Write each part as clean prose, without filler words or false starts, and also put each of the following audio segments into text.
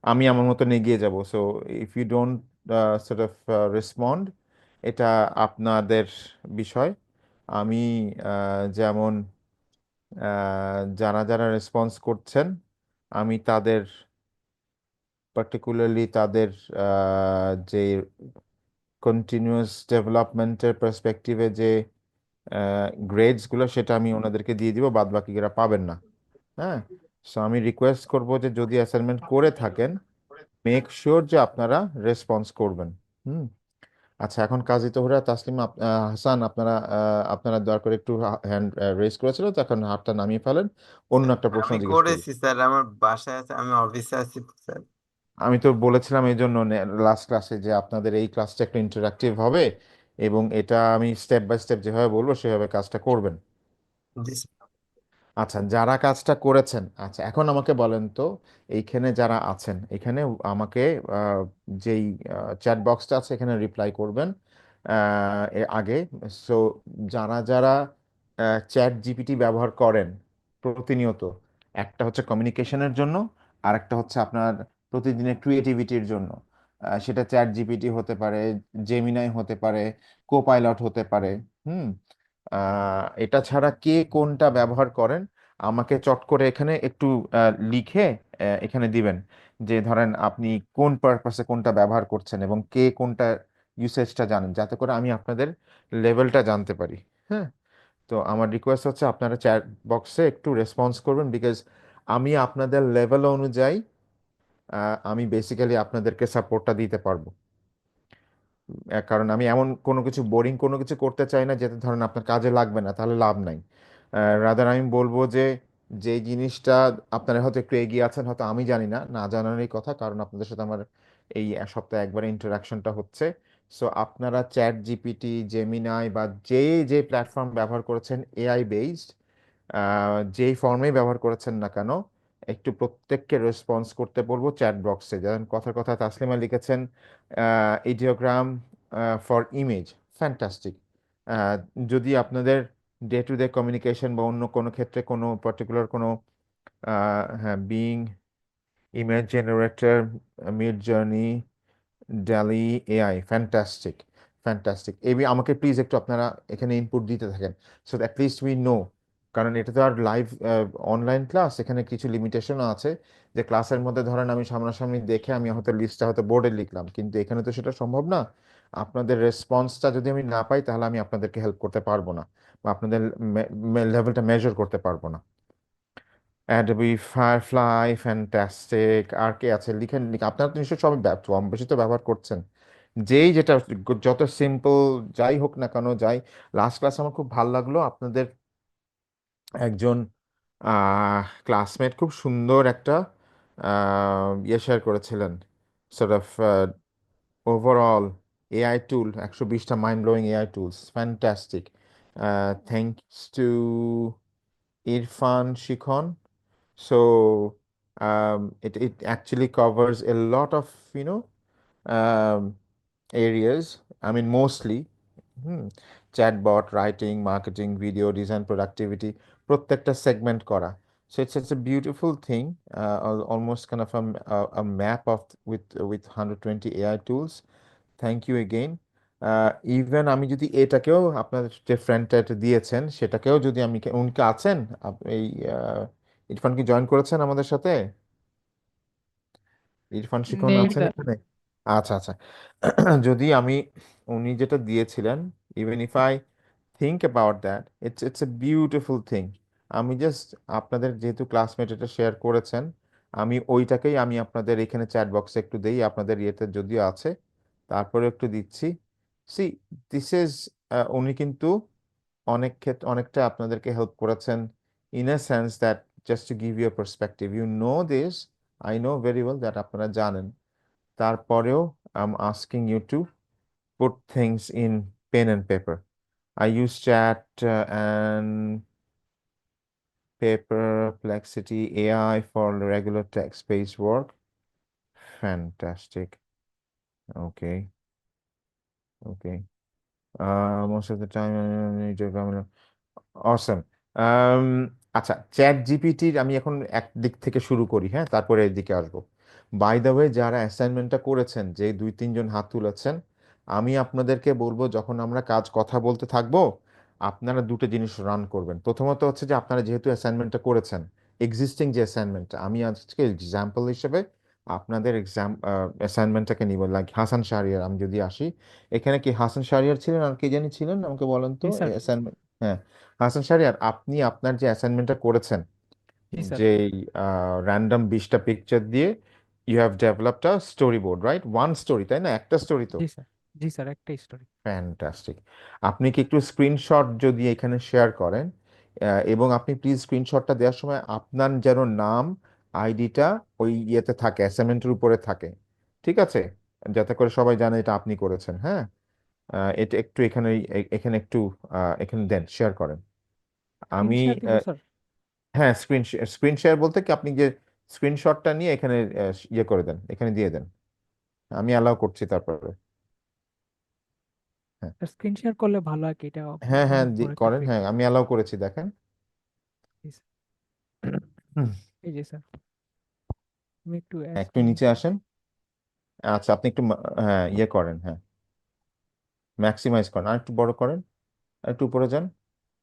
আমি আমার মতন এগিয়ে যাব। So if you don't sort of respond, এটা আপনাদের বিষয়। আমি যেমন যারা যারা রেসপন্স করছেন, আমি তাদের পার্টিকুলারলি তাদের যে কন্টিনিউয়াস ডেভেলপমেন্টের পার্সপেক্টিভে যে গ্রেডসগুলো, সেটা আমি ওনাদেরকে দিয়ে দিব, বাদ বাকিরা পাবেন না। হ্যাঁ। সো আমি রিকোয়েস্ট করব যে যদি অ্যাসাইনমেন্ট করে থাকেন, মেক শিওর যে আপনারা রেসপন্স করবেন। হুম। আচ্ছা, এখন কাজী তহুরা, তাসলিম, হাসান, আপনারা আপনারা দয়া করে একটু হ্যান্ড রেজ করেছিল, তো এখন হাতটা নামিয়ে ফেলেন, অন্য একটা প্রশ্ন আমি জিজ্ঞেস করি। করেছি স্যার, আমার বাসায় আছে, আমি অফিসে আছি তো স্যার। আমি তো বলেছিলাম এই জন্য লাস্ট ক্লাসে যে আপনাদের এই ক্লাসটা একটু ইন্টারাক্টিভ হবে, এবং এটা আমি স্টেপ বাই স্টেপ যেভাবে বলবো সেভাবে কাজটা করবেন। জি স্যার। আচ্ছা, যারা কাজটা করেছেন, আচ্ছা এখন আমাকে বলেন তো, এইখানে যারা আছেন এখানে আমাকে যেই চ্যাট বক্সটা আছে এখানে রিপ্লাই করবেন এর আগে। সো যারা যারা চ্যাট জিপিটি ব্যবহার করেন প্রতিনিয়ত, একটা হচ্ছে কমিউনিকেশনের জন্য, আর একটা হচ্ছে আপনার প্রতিদিনের ক্রিয়েটিভিটির জন্য। সেটা চ্যাট জিপিটি হতে পারে, জেমিনাই হতে পারে, কোপাইলট হতে পারে। হুম। এটা ছাড়া কে কোনটা ব্যবহার করেন, আমাকে চট করে এখানে একটু লিখে এখানে দিবেন, যে ধরেন আপনি কোন পারপাসে কোনটা ব্যবহার করছেন এবং কে কোনটা ইউসেজটা জানেন, যাতে করে আমি আপনাদের লেভেলটা জানতে পারি। হ্যাঁ। তো আমার রিকোয়েস্ট হচ্ছে আপনারা চ্যাট বক্সে একটু রেসপন্স করবেন, বিকজ আমি আপনাদের লেভেল অনুযায়ী আমি বেসিক্যালি আপনাদেরকে সাপোর্টটা দিতে পারবো। কারণ আমি এমন কোনো কিছু বোরিং কোনো কিছু করতে চাই না যেটা ধরেন আপনার কাজে লাগবে না, তাহলে লাভ নাই। রাদার আমি বলবো যে যে জিনিসটা আপনারা হয়তো একটু এগিয়ে আছেন, হয়তো আমি জানি না, না জানারই কথা, কারণ আপনাদের সাথে আমার এই এক সপ্তাহে একবার ইন্টারাকশনটা হচ্ছে। সো আপনারা চ্যাট জিপিটি, জেমিনাই বা যে যে প্ল্যাটফর্ম ব্যবহার করেছেন এআই বেসড, যেই ফর্মেই ব্যবহার করেছেন না কেন, একটু প্রত্যেককে রেসপন্স করতে বলবো চ্যাট বক্সে। যেমন কথার কথা তাসলিমা লিখেছেন ইডিওগ্রাম ফর ইমেজ, ফ্যান্টাস্টিক। যদি আপনাদের ডে টু ডে কমিউনিকেশন বা অন্য কোনো ক্ষেত্রে কোনো পার্টিকুলার কোনো হ্যাঁ, Bing image generator, Midjourney, Dalle AI, fantastic, fantastic. এই আমাকে প্লিজ একটু আপনারা এখানে ইনপুট দিতে থাকেন, so that list we know. কারণ এটা তো আর লাইভ অনলাইন ক্লাস, এখানে কিছু লিমিটেশনও আছে, যে ক্লাসের মধ্যে ধরেন আমি সামনাসামনি দেখে আমি হয়তো লিস্টটা হয়তো বোর্ডে লিখলাম, কিন্তু এখানে তো সেটা সম্ভব না। আপনাদের রেসপন্সটা যদি আমি না পাই, তাহলে আমি আপনাদেরকে হেল্প করতে পারবো না, বা আপনাদের লেভেলটা মেজার করতে পারবো না। Adobe Firefly, fantastic. আর কে আছে লিখেন, আপনারা তো নিশ্চয়ই সবাই কম বেশি তো ব্যবহার করছেন। যেই যেটা যত সিম্পল যাই হোক না কেন, যাই। লাস্ট ক্লাস আমার খুব ভালো লাগলো, আপনাদের একজন ক্লাসমেট খুব সুন্দর একটা ইয়ে শেয়ার করেছিলেন, sort of overall AI tool, 120টা mind blowing AI tools, fantastic. Thanks to Irfan শিখন. So it actually covers a lot of, you know, areas. I mean, mostly chatbot, writing, marketing, video design, productivity, প্রত্যেকটা segment করা. So it's a beautiful thing, almost kind of a map of with 120 AI tools. Thank you again. Even আমি যদি এটাকেও আপনার যে ফ্রেন্ডটা দিয়েছেন সেটাকেও যদি আমি উনকে আছেন, এই ইরফান কি জয়েন করেছেন আমাদের সাথে? ইরফান শিখন নেই আছেন স্যার। এখানে? আচ্ছা, আচ্ছা। যদি আমি উনি যেটা দিয়েছিলেন, even if I think about that, it's a beautiful thing. আমি জাস্ট আপনাদের যেহেতু ক্লাসমেট এটা শেয়ার করেছেন, আমি ওইটাকেই আমি আপনাদের এখানে চ্যাট বক্সে একটু দেই, আপনাদের ইয়েতে যদিও আছে, তারপরে একটু দিচ্ছি। সি, দিস ইজ, উনি কিন্তু অনেক ক্ষেত্রে অনেকটা আপনাদেরকে হেল্প করেছেন, in a sense that, just to give you a perspective, you know this, I know very well that আপনারা জানেন। তারপরেও I am asking you to put things in pen and paper. I use chat and Perplexity AI for regular text-based work. Fantastic. Okay. Okay. Most of the time, awesome. আচ্ছা, chat জিপিটির আমি এখন একদিক থেকে শুরু করি, হ্যাঁ, তারপরে এদিকে আসবো। বাই দ্য ওয়ে, যারা অ্যাসাইনমেন্টটা করেছেন, যে 2-3 জন হাত তুলেছেন, আমি আপনাদেরকে বলবো যখন আমরা কথা বলতে থাকবো, আপনারা দুটো জিনিস রান করবেন। প্রথমত হচ্ছে যে আপনারা যেহেতু অ্যাসাইনমেন্টটা করেছেন, এক্সিস্টিং যে অ্যাসাইনমেন্টটা, আমি আজকে এক্সাম্পল হিসেবে আপনাদের অ্যাসাইনমেন্টটাকে নিব। লাইক হাসান শাহরিয়ার, আমি যদি আসি, এখানে কি হাসান শাহরিয়ার ছিলেন আর কে জানি ছিলেন, আমাকে বলেন তো জি স্যার। অ্যাসাইনমেন্ট। হ্যাঁ, হাসান শাহরিয়ার, আপনি আপনার যে অ্যাসাইনমেন্টটা করেছেন, জি স্যার। যে র্যান্ডম 20টা পিকচার দিয়ে you have developed a storyboard, right? One story, তাই না? একটা স্টোরি তো। জি স্যার। জি স্যার, একটা স্টোরি। ফ্যান্টাস্টিক। আপনি কি একটু স্ক্রিনশট যদি এখানে শেয়ার করেন, এবং আপনি প্লিজ স্ক্রিনশটটা দেওয়ার সময় আপনার যেন নাম, আইডিটা ওই ইয়েতে থাকে, অ্যাসাইনমেন্টের উপরে থাকে, ঠিক আছে? যাতে করে সবাই জানে এটা আপনি করেছেন। হ্যাঁ, এটা একটু এখানে এখানে একটু এখানে দেন, শেয়ার করেন। স্ক্রিন আমি শেয়ার দিব স্যার? হ্যাঁ, স্ক্রিন শেয়ার বলতে কি, আপনি যে স্ক্রিনশটটা নিয়ে এখানে ইয়ে করে দেন, এখানে দিয়ে দেন। আমি অ্যালাউ করছি তারপরে। হ্যাঁ, স্ক্রিন শেয়ার করলে ভালো আর কি, এটা হ্যাঁ, হ্যাঁ, অনেক বড় একটা করেন। ফিল। হ্যাঁ, আমি অ্যালাউ করেছি, দেখেন। হুম, এই যে স্যার, আমি একটু একটু স্ক্রিন। নিচে আসেন। আচ্ছা, আপনি একটু হ্যাঁ ইয়ে করেন, হ্যাঁ, ম্যাক্সিমাইজ করেন, আর একটু বড় করেন, আর একটু উপরে যান।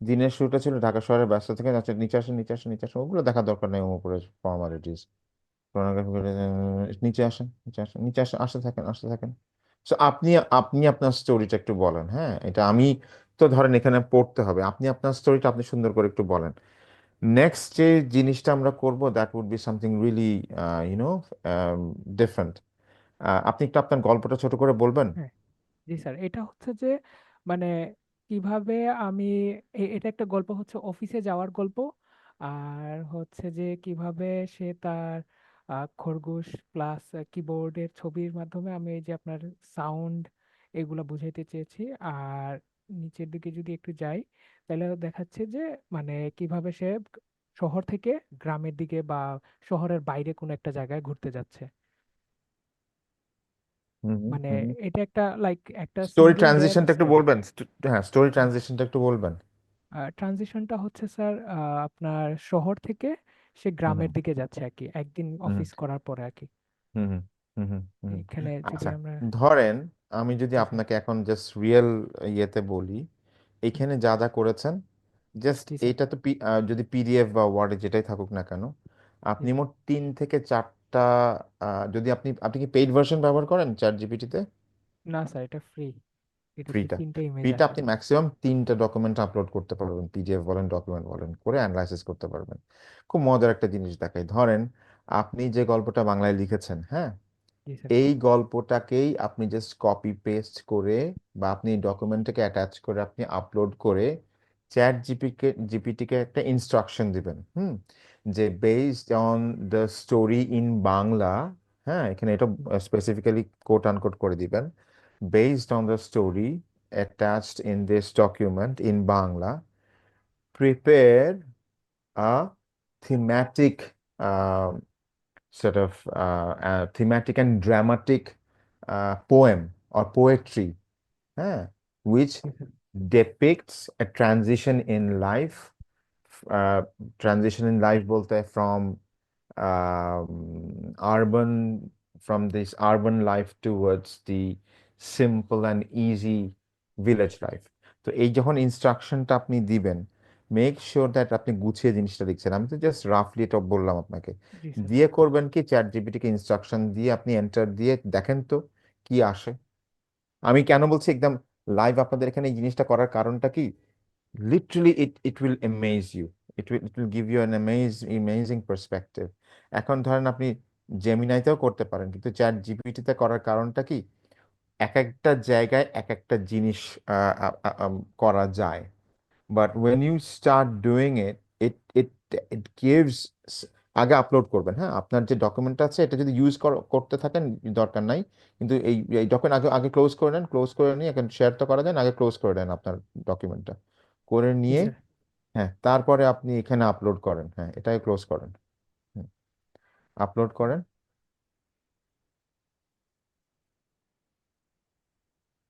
দিনের শুরুটা ছিল ঢাকা শহরের ব্যস্ত থেকে, আচ্ছা নিচে আসেন, নিচে আসেন, নিচে আসেন, ওগুলো দেখার দরকার নেই, উপরে ফর্মালিটিস। নিচে আসেন, নিচে আসেন, নিচে আসেন, আসতে থাকেন, আসতে থাকেন। So, আপনি আপনি আপনার স্টোরিটা একটু বলেন। হ্যাঁ, এটা আমি তো ধরেন এখানে পড়তে হবে, আপনি আপনার স্টোরিটা আপনি সুন্দর করে একটু বলেন। নেক্সট যে জিনিসটা আমরা করব, that would be something really you know different. আপনি একটু আপনার গল্পটা ছোট করে বলবেন। হ্যাঁ। জি স্যার, এটা হচ্ছে যে মানে কিভাবে আমি এটা একটা গল্প, হচ্ছে অফিসে যাওয়ার গল্প। আর হচ্ছে যে কিভাবে সে তার খরগোশ প্লাস কিবোর্ডের ছবির মাধ্যমে আমি এই যে আপনার সাউন্ড এগুলা বুঝাইতে চেয়েছি। আর নিচের দিকে যদি একটু যাই, তাহলে দেখাচ্ছে যে মানে কিভাবে সে শহর থেকে গ্রামের দিকে বা শহরের বাইরে কোনো একটা জায়গায় ঘুরতে যাচ্ছে। হুম, হুম, মানে হুম। এটা একটা লাইক একটা স্টোরি সিঙ্গেল ডের ট্রানজিশনটা একটু স্টোরি। বলবেন। হ্যাঁ, স্টোরি ট্রানজিশনটা একটু বলবেন। ট্রানজিশনটা হচ্ছে স্যার, আপনার শহর থেকে সে হুম, গ্রামের দিকে যাচ্ছে আর কি, একদিন হুম, অফিস করার পরে আর কি। হুম, হুম, হুম, হুম, হুম, হুম। এখানে যদি আচ্ছা, আমরা। ধরেন আমি যদি জি স্যার। আপনাকে এখন জাস্ট রিয়েল ইয়েতে বলি, হুম, এখানে যা যা করেছেন, জাস্ট জি স্যার। এইটা তো যদি পিডিএফ বা ওয়ার্ডে যেটাই থাকুক না কেন, জি আপনি স্যার। মোট 3 থেকে 4টা, যদি আপনি আপনি কি পেইড ভার্সন ব্যবহার করেন চ্যাট জিপিটিতে? না স্যার, এটা ফ্রি। এটাতে ফ্রিটা, 3টে ইমেজ ফ্রিটা আসে। আপনি ম্যাক্সিমাম 3টা ডকুমেন্ট আপলোড করতে পারবেন, পিডিএফ বলেন, ডকুমেন্ট বলেন, করে অ্যানালাইসিস করতে পারবেন। খুব মজার একটা জিনিস দেখাই, ধরেন আপনি যে গল্পটা বাংলায় লিখেছেন, হ্যাঁ, জি স্যার। এই গল্পটাকেই আপনি জাস্ট কপি পেস্ট করে, বা আপনি ডকুমেন্টটাকে অ্যাটাচ করে আপনি আপলোড করে জিপিটিকে একটা ইনস্ট্রাকশন দিবেন, যে based on the story in Bangla. হ্যাঁ, এখানে এটা হুম, স্পেসিফিক্যালি কোট আনকোট করে দিবেন, based on the story attached in this document in Bangla, prepare a thematic, uh, thematic and dramatic poem or poetry, which G sir. depicts a uh, transition in life bolte urban from this urban life towards the simple and easy village life. তো এই যখন ইনস্ট্রাকশনটা আপনি দিবেন, make sure that আপনি গুছিয়ে জিনিসটা লিখছেন। আমি তো জাস্ট রাফলি এটা বললাম আপনাকে। জি স্যার। দিয়ে করবেন কি, চ্যাট জিপিটিকে ইনস্ট্রাকশন দিয়ে আপনি এন্টার দিয়ে দেখেন তো কি আসে। আমি কেন বলছি একদম লাইভ আপনাদের এখানে এই জিনিসটা করার কারণটা কি, literally it will amaze you, it will give you an amazing perspective. এখন ধরেন আপনি জেমিনাইতেও করতে পারেন, কিন্তু চ্যাট জিপিটিতে করার কারণটা কি, এক একটা জায়গায় এক একটা জিনিস করা যায়। But when you start doing it, it it it gives, আগে আপলোড করবেন। হ্যাঁ, আপনার যে ডকুমেন্ট আছে এটা যদি ইউজ করতে থাকেন, দরকার নাই, কিন্তু এই ডকুমেন্ট আগে আগে ক্লোজ করে নেন, ক্লোজ করে নিয়ে এখন শেয়ার তো করা যায় না, আগে ক্লোজ করে নেন আপনার ডকুমেন্টটা, করে জি নিয়ে স্যার। হ্যাঁ তারপরে আপনি এখানে আপলোড করেন। হ্যাঁ, এটাই ক্লোজ করেন, আপলোড করেন।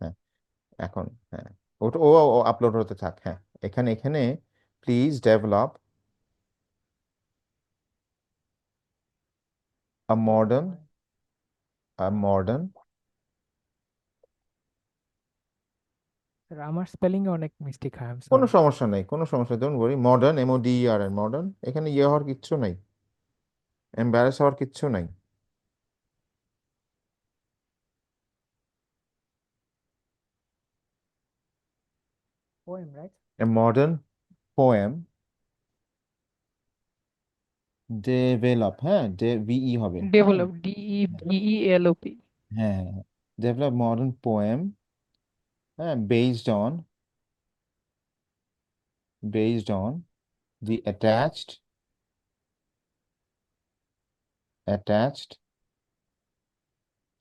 হ্যাঁ, এখন হ্যাঁ, ওটা ও আপলোড হতে থাক। হ্যাঁ, এখানে এখানে please develop a modern modern. Sir আমার স্পেলিং এ অনেক মিস্টেক হয়, আই এম কোনো সরি। সমস্যা নেই, কোনো সমস্যা, don't worry. Modern, MODERN, modern. এখানে ইয়ে হওয়ার কিচ্ছু নাই, এম্বারেস হওয়ার কিচ্ছু নাই। Poem right? A modern poem develop, হ্যাঁ, VE হবে, হ্যাঁ। Develop, DEVELOP। হ্যাঁ, হ্যাঁ, হ্যাঁ। ডেভেলপ মডার্ন পোয়েম, হ্যাঁ, based on the attached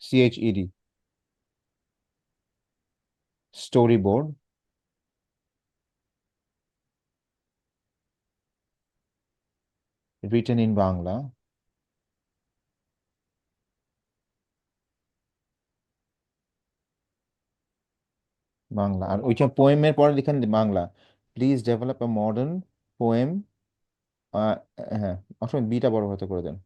CHED storyboard written in Bangla, আর ওইটা পোয়েমের পরে লিখেন Bangla. Please develop a modern poem, হ্যাঁ, অবশ্যই বিটা বড় হতে করে দেন।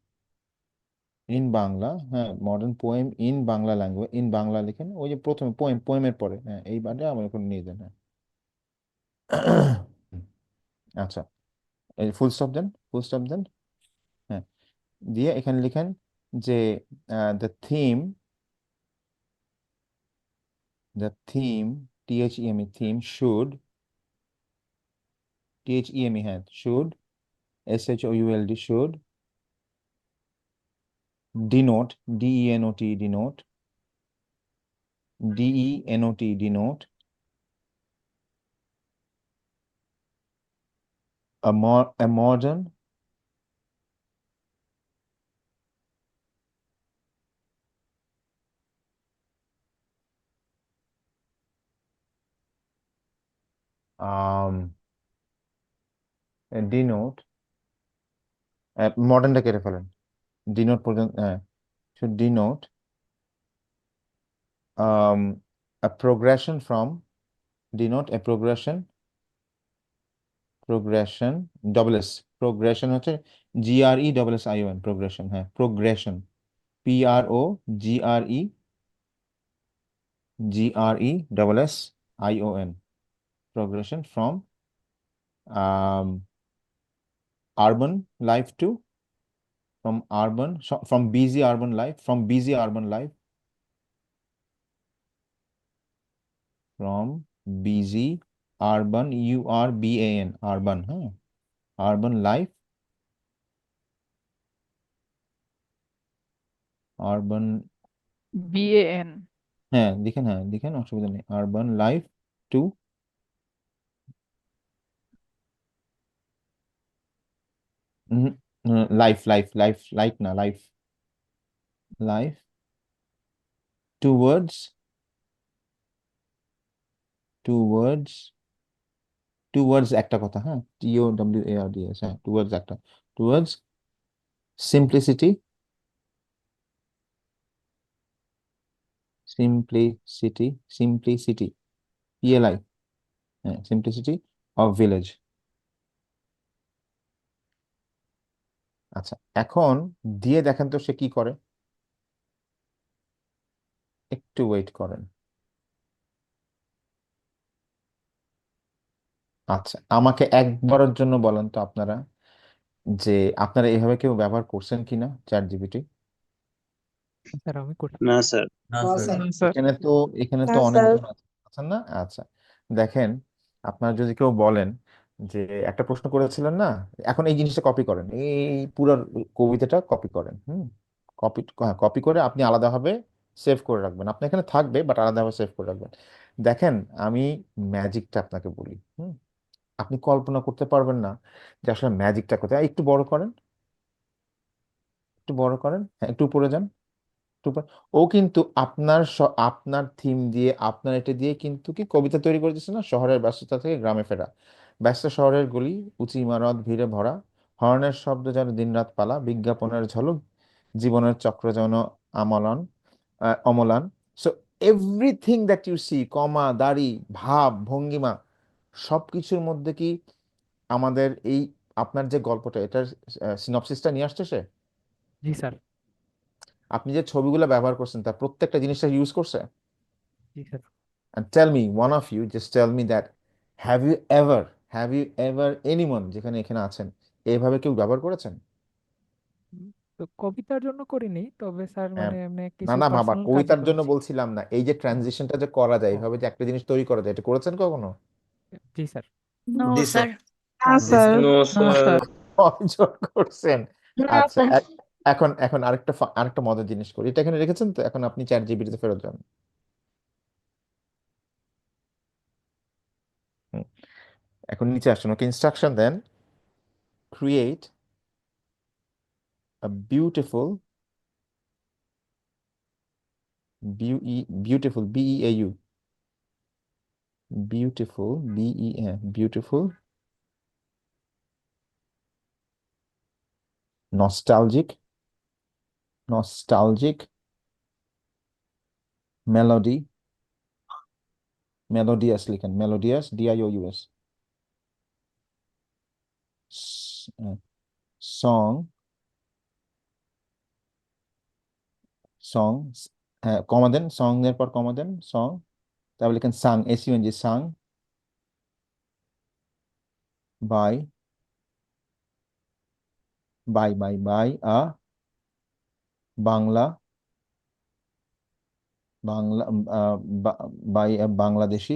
ইন বাংলা, হ্যাঁ, modern poem in Bangla language, in Bangla লিখেন, ওই যে প্রথমে পোয়েমের পরে, হ্যাঁ, এই বারে আমার এখন নিয়ে দেন, হ্যাঁ। আচ্ছা, এই ফুল স্টপ দেন, হ্যাঁ, দিয়ে এখানে লিখেন যে দ্য থিম, থিম হ্যাঁ, should denote, denote a modern um denote, মডার্নটা কেটে ফেলেন, ডিনোট পর্যন্ত, হ্যাঁ, should denote um a progression from, denote a progression, double S, progression হচ্ছে GRESSION, progression, হ্যাঁ, progression, PROGRESSION, progression from um urban life to, from busy urban life, from busy urban, urban, হ্যাঁ, urban life, urban, BAN। হ্যাঁ, লিখেন, অসুবিধা নেই, urban life to, life না, life towards, towards towards একটা কথা, হ্যাঁ, TOWARDS, হ্যাঁ, টুয়ার্ডস একটা, towards simplicity, simplicity simplicity PLI, হ্যাঁ, সিম্পলিসিটি অফ ভিলেজ। আচ্ছা, এখন দিয়ে দেখেন তো সে কি করে, একটু ওয়েট করেন। আচ্ছা, আমাকে একবারের জন্য বলেন তো আপনারা, যে আপনারা এভাবে কেউ ব্যবহার করছেন কিনা ChatGPT? স্যার আমি করি। না স্যার। না না স্যার। স্যার। না স্যার। এখানে তো না স্যার। অনেকজন আছেন না? আচ্ছা, দেখেন, আপনার যদি কেউ বলেন যে একটা প্রশ্ন করেছিলেন না, এখন এই জিনিসটা কপি করেন, এই পুরো কবিতাটা কপি করেন, কপি করে আপনি আলাদাভাবে সেভ করে রাখবেন, আপনি এখানে থাকবে বাট আলাদাভাবে সেভ করে রাখবেন। দেখেন, আমি ম্যাজিকটা আপনাকে বলি, আপনি কল্পনা করতে পারবেন না যে আসলে ম্যাজিকটা কোথায়। একটু বড় করেন, হ্যাঁ, একটু উপরে যান, টুপা- ও কিন্তু আপনার থিম দিয়ে, আপনার এটা দিয়ে কিন্তু কি কবিতা তৈরি করে দিচ্ছে না, শহরের ব্যস্ততা থেকে গ্রামে ফেরা, ব্যস্ত শহরের গলি, উঁচু ইমারত ভিড়ে ভরা, হর্নের শব্দ যেন দিনরাত পালা, বিজ্ঞাপনের ঝলক, জীবনের চক্র যেন আমলন, অমলান। So everything that you see, comma, দাড়ি, ভাব, ভঙ্গিমা, সবকিছুর মধ্যে কি আমাদের এই আপনার যে গল্পটা, এটার সিনপসিসটা নিয়ে আসছে সে। জি স্যার। আপনি যে ছবিগুলো ব্যবহার করছেন তার প্রত্যেকটা জিনিসটা ইউজ করছে? জি sir. And tell me, one of you, just tell me that have you ever anyone যেখানে এখানে আছেন এইভাবে কেউ ব্যবহার করেছেন? উম, তো কবিতার জন্য করিনি, তবে স্যার হ্যাঁ। মানে এমনি না কিছু না বাবা, পার্সোনাল কাজে কবিতার জন্য করেছি। বলছিলাম না, এই যে ও ট্রানজিশনটা যে করা যায় ও এইভাবে যে একটা জিনিস তৈরি করা যায়, এটা করেছেন কখনো? জি স্যার। নো জি স্যার। স্যার। না জি স্যার। স্যার। নো না স্যার। স্যার। অর্জন করছেন। না আচ্ছা, স্যার। এখন এখন আরেকটা মজার জিনিস করি, এটা এখানে রেখেছেন তো, এখন আপনি চ্যাট জিপিটিতে ফেরত যান। হুম, এখন নিচে আসুন, ওকে ইনস্ট্রাকশন দেন, create a beautiful beautiful B E A U beautiful nostalgic nostalgic melody melodious লিখেন, মেলোডিয়াস ডিআইওইউএস সং সং হ্যাঁ, কমা দেন, সং এর পর কমা দেন, সং, তারপর লিখেন sung, S U N G, sung by by Bangla Bangla by Bangladeshi,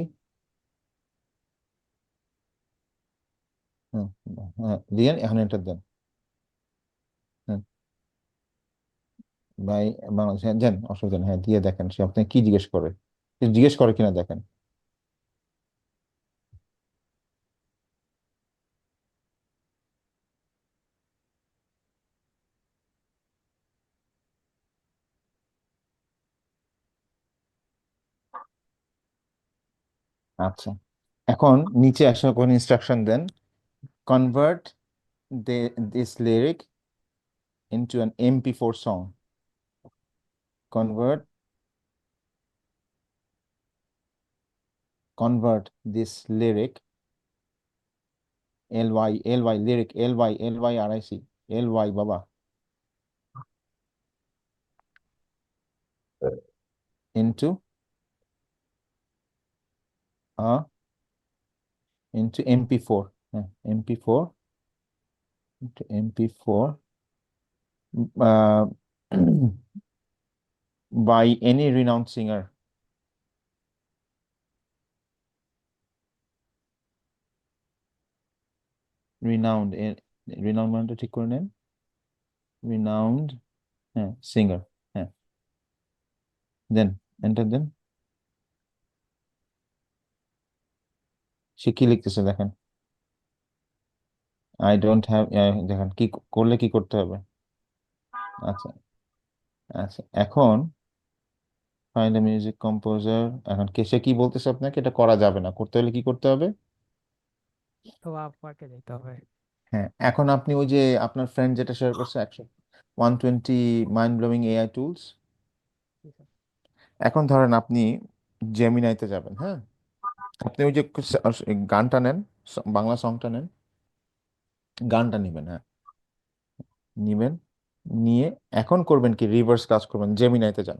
হ্যাঁ, হ্যাঁ দিয়েন, এখন এন্টার দেন। হ্যাঁ, বাই বাংলাদেশ, হ্যাঁ দেন, অসুবিধা নেই, হ্যাঁ দিয়ে দেখেন সে আপনি কি জিজ্ঞেস করে, কিছু জিজ্ঞেস করে কিনা দেখেন। আচ্ছা, এখন নিচে আসা কোন ইনস্ট্রাকশন দেন, convert this lyric into an MP4 song, convert this lyric, L Y lyric, LYRIC, LY বাবা, ইনটু MP4, হ্যাঁ MP4, MP4 by any renowned singer, renowned renowned মানেটা ঠিক করে নেন, renowned, হ্যাঁ সিঙ্গার, হ্যাঁ দেন, এন্টার দেন। সে কি লিখতেছে দেখেন, আই ডোন্ট হ্যাভ, দেখেন কি করলে কি করতে হবে। আচ্ছা, আচ্ছা এখন ফাইন্ড মিউজিক কম্পোজার, এখন সে কি বলতেছে আপনাকে, এটা করা যাবে না, করতে হলে কি করতে হবে? তো আপনাকে যেতে হবে। হ্যাঁ, এখন আপনি ওই যে আপনার ফ্রেন্ড যেটা শেয়ার করছে 120 মাইন্ড ব্লোয়িং এআই টুলস, জি স্যার। এখন ধরেন আপনি জেমিনাইতে যাবেন, হ্যাঁ, আপনি ওই যে গানটা নেন, বাংলা সংটা নেন, গানটা নিবেন, হ্যাঁ নিবেন, নিয়ে এখন করবেন কি, রিভার্স কাজ করবেন, জেমিনাইতে যান।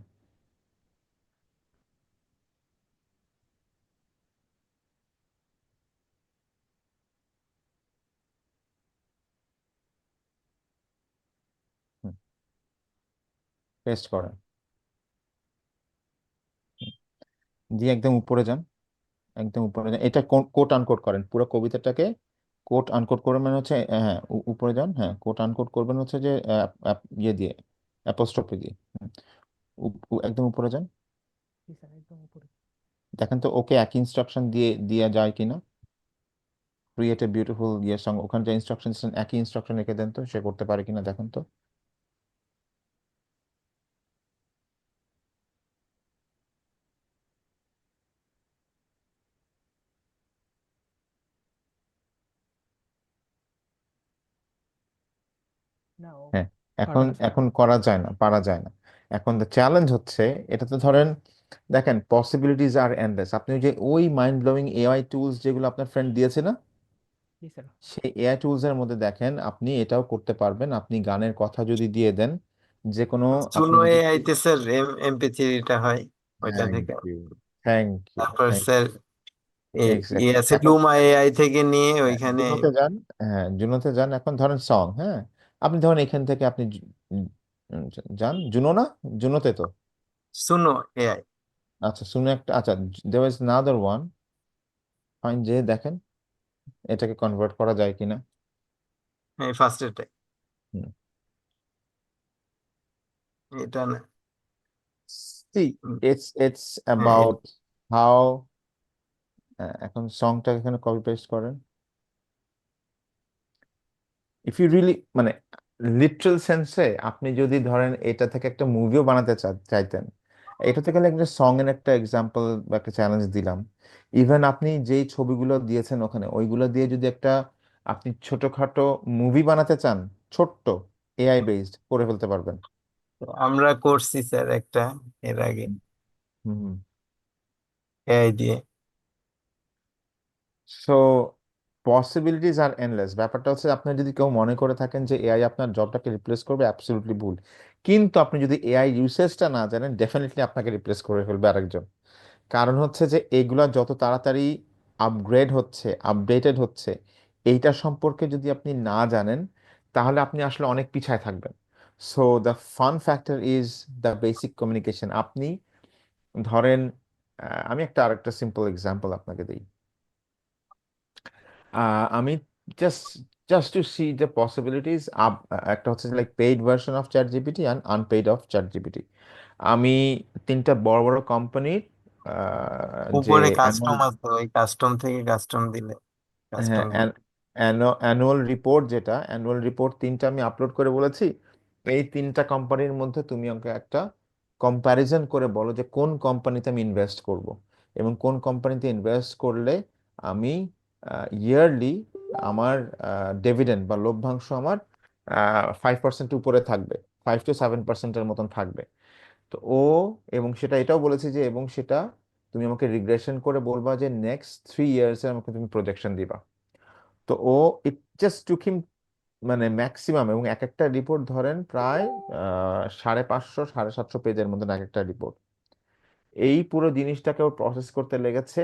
পেস্ট করেন, দিয়ে একদম উপরে যান, একদম উপরে যান, এটা কোট আনকোট করেন পুরো কবিতাটাকে, কোট আনকোট করবেন মানে হচ্ছে, হ্যাঁ উপরে যান, হ্যাঁ কোট আনকোট করবেন হচ্ছে যে ইয়ে দিয়ে, অ্যাপোস্ট্রফি দিয়ে, একদম উপরে যান, জি স্যার, একদম উপরে। দেখেন তো ওকে একই ইনস্ট্রাকশন দিয়ে দেওয়া যায় কিনা, ক্রিয়েট এ বিউটিফুল ইয়ের সঙ্গে ওখানে যে ইনস্ট্রাকশন একই ইনস্ট্রাকশন রেখে দেন তো, সে করতে পারে কিনা দেখেন তো। না, ও হ্যাঁ, পারবে এখন না স্যার। এখন করা যায় না, পারা যায় না। এখন দ্য চ্যালেঞ্জ হচ্ছে, এটা তো ধরেন, দেখেন পসিবিলিটিজ আর এন্ডলেস, আপনি ওই যে ওই মাইন্ড ব্লোয়িং এআই টুলস যেগুলো আপনার ফ্রেন্ড দিয়েছে না, জি স্যার। সেই এআই টুলস এর মধ্যে দেখেন আপনি এটাও করতে পারবেন, আপনি গানের কথা যদি দিয়ে দেন, যে কোনো আপনি সুনো যদি এআই তে স্যার MP3টা হয় ওইটা থ্যাংক থেকে। ইউ, থ্যাংক ইউ, তারপর থ্যাংক স্যার ইয়ে এক্স্যাক্টলি। আছে এখন লুমা এআই থেকে নিয়ে ওইখানে। জুনোতে যান, হ্যাঁ জুনোতে যান, এখন ধরেন সং, হ্যাঁ আপনি ধরেন এখান থেকে আপনি যান জুনো না, জুনোতে তো, সুনো এআই, আচ্ছা শুনে একটা, আচ্ছা there is another one, fine, যে দেখেন এটাকে কনভার্ট করা যায় কিনা। এই ফার্স্ট এটাই, হুম। এটা না। See, হুম, it's হ্যাঁ about how এখন সংটা এখানে কপি পেস্ট করেন, ইফ ইউ রিয়েলি মানে লিটারাল সেন্সে আপনি যদি ধরেন এটা থেকে একটা মুভিও বানাতে চাইতেন, এটা থেকে একটা সং এর একটা এক্সাম্পল বা একটা চ্যালেঞ্জ দিলাম, ইভেন আপনি যেই ছবিগুলো দিয়েছেন ওখানে ওইগুলো দিয়ে যদি একটা আপনি ছোটখাটো মুভি বানাতে চান, ছোট্ট এআই বেসড করে ফেলতে পারবেন। আমরা করছি স্যার একটা এর আগে হুম। এআই দিয়ে। সো পসিবিলিটিস আর এন্ডলেস। ব্যাপারটা হচ্ছে আপনি যদি কেউ মনে করে থাকেন যে এআই আপনার জবটাকে রিপ্লেস করবে, অ্যাবসলিউটলি ভুল। কিন্তু আপনি যদি এআই ইউসেজটা না জানেন, ডেফিনেটলি আপনাকে রিপ্লেস করে ফেলবে আরেকজন। কারণ হচ্ছে যে এগুলা যত তাড়াতাড়ি আপগ্রেড হচ্ছে, আপডেটেড হচ্ছে, এইটা সম্পর্কে যদি আপনি না জানেন তাহলে আপনি আসলে অনেক পিছায় থাকবেন। So the fun factor is the basic communication. আপনি ধরেন আমি একটা আরেকটা সিম্পল এক্সাম্পল আপনাকে দিই। আমি just just to see the possibilities, একটা হচ্ছে like paid version of ChatGPT and unpaid of ChatGPT. আমি তিনটা বড় বড় কোম্পানির যে উপরে কাস্টম অ্যানুয়াল, আছে, ওই কাস্টম থেকে কাস্টম দিলে হ্যাঁ কাস্টম। অ্যানুয়াল রিপোর্ট, যেটা অ্যানুয়াল রিপোর্ট তিনটা আমি আপলোড করে বলেছি, এই তিনটা কোম্পানির মধ্যে তুমি আমাকে একটা কম্প্যারিজন করে বলো যে কোন কোম্পানিতে আমি ইনভেস্ট করব, এবং কোন কোম্পানিতে ইনভেস্ট করলে আমি ইয়ারলি আমার ডিভিডেন্ড বা লভ্যাংশ আমার 5% উপরে থাকবে, 5 to 7%-এর মতন থাকবে। তো ও, এবং সেটা এটাও বলেছি যে, এবং সেটা তুমি আমাকে রিগ্রেশন করে বলবা যে নেক্সট 3 ইয়ার্সে আমাকে তুমি প্রজেকশন দিবা। তো ও, ইট জাস্ট টুক হিম মানে ম্যাক্সিমাম, এবং এক একটা রিপোর্ট ধরেন প্রায় 550-750 পেজের মধ্যে এক একটা রিপোর্ট। এই পুরো জিনিসটাকে ও প্রসেস করতে লেগেছে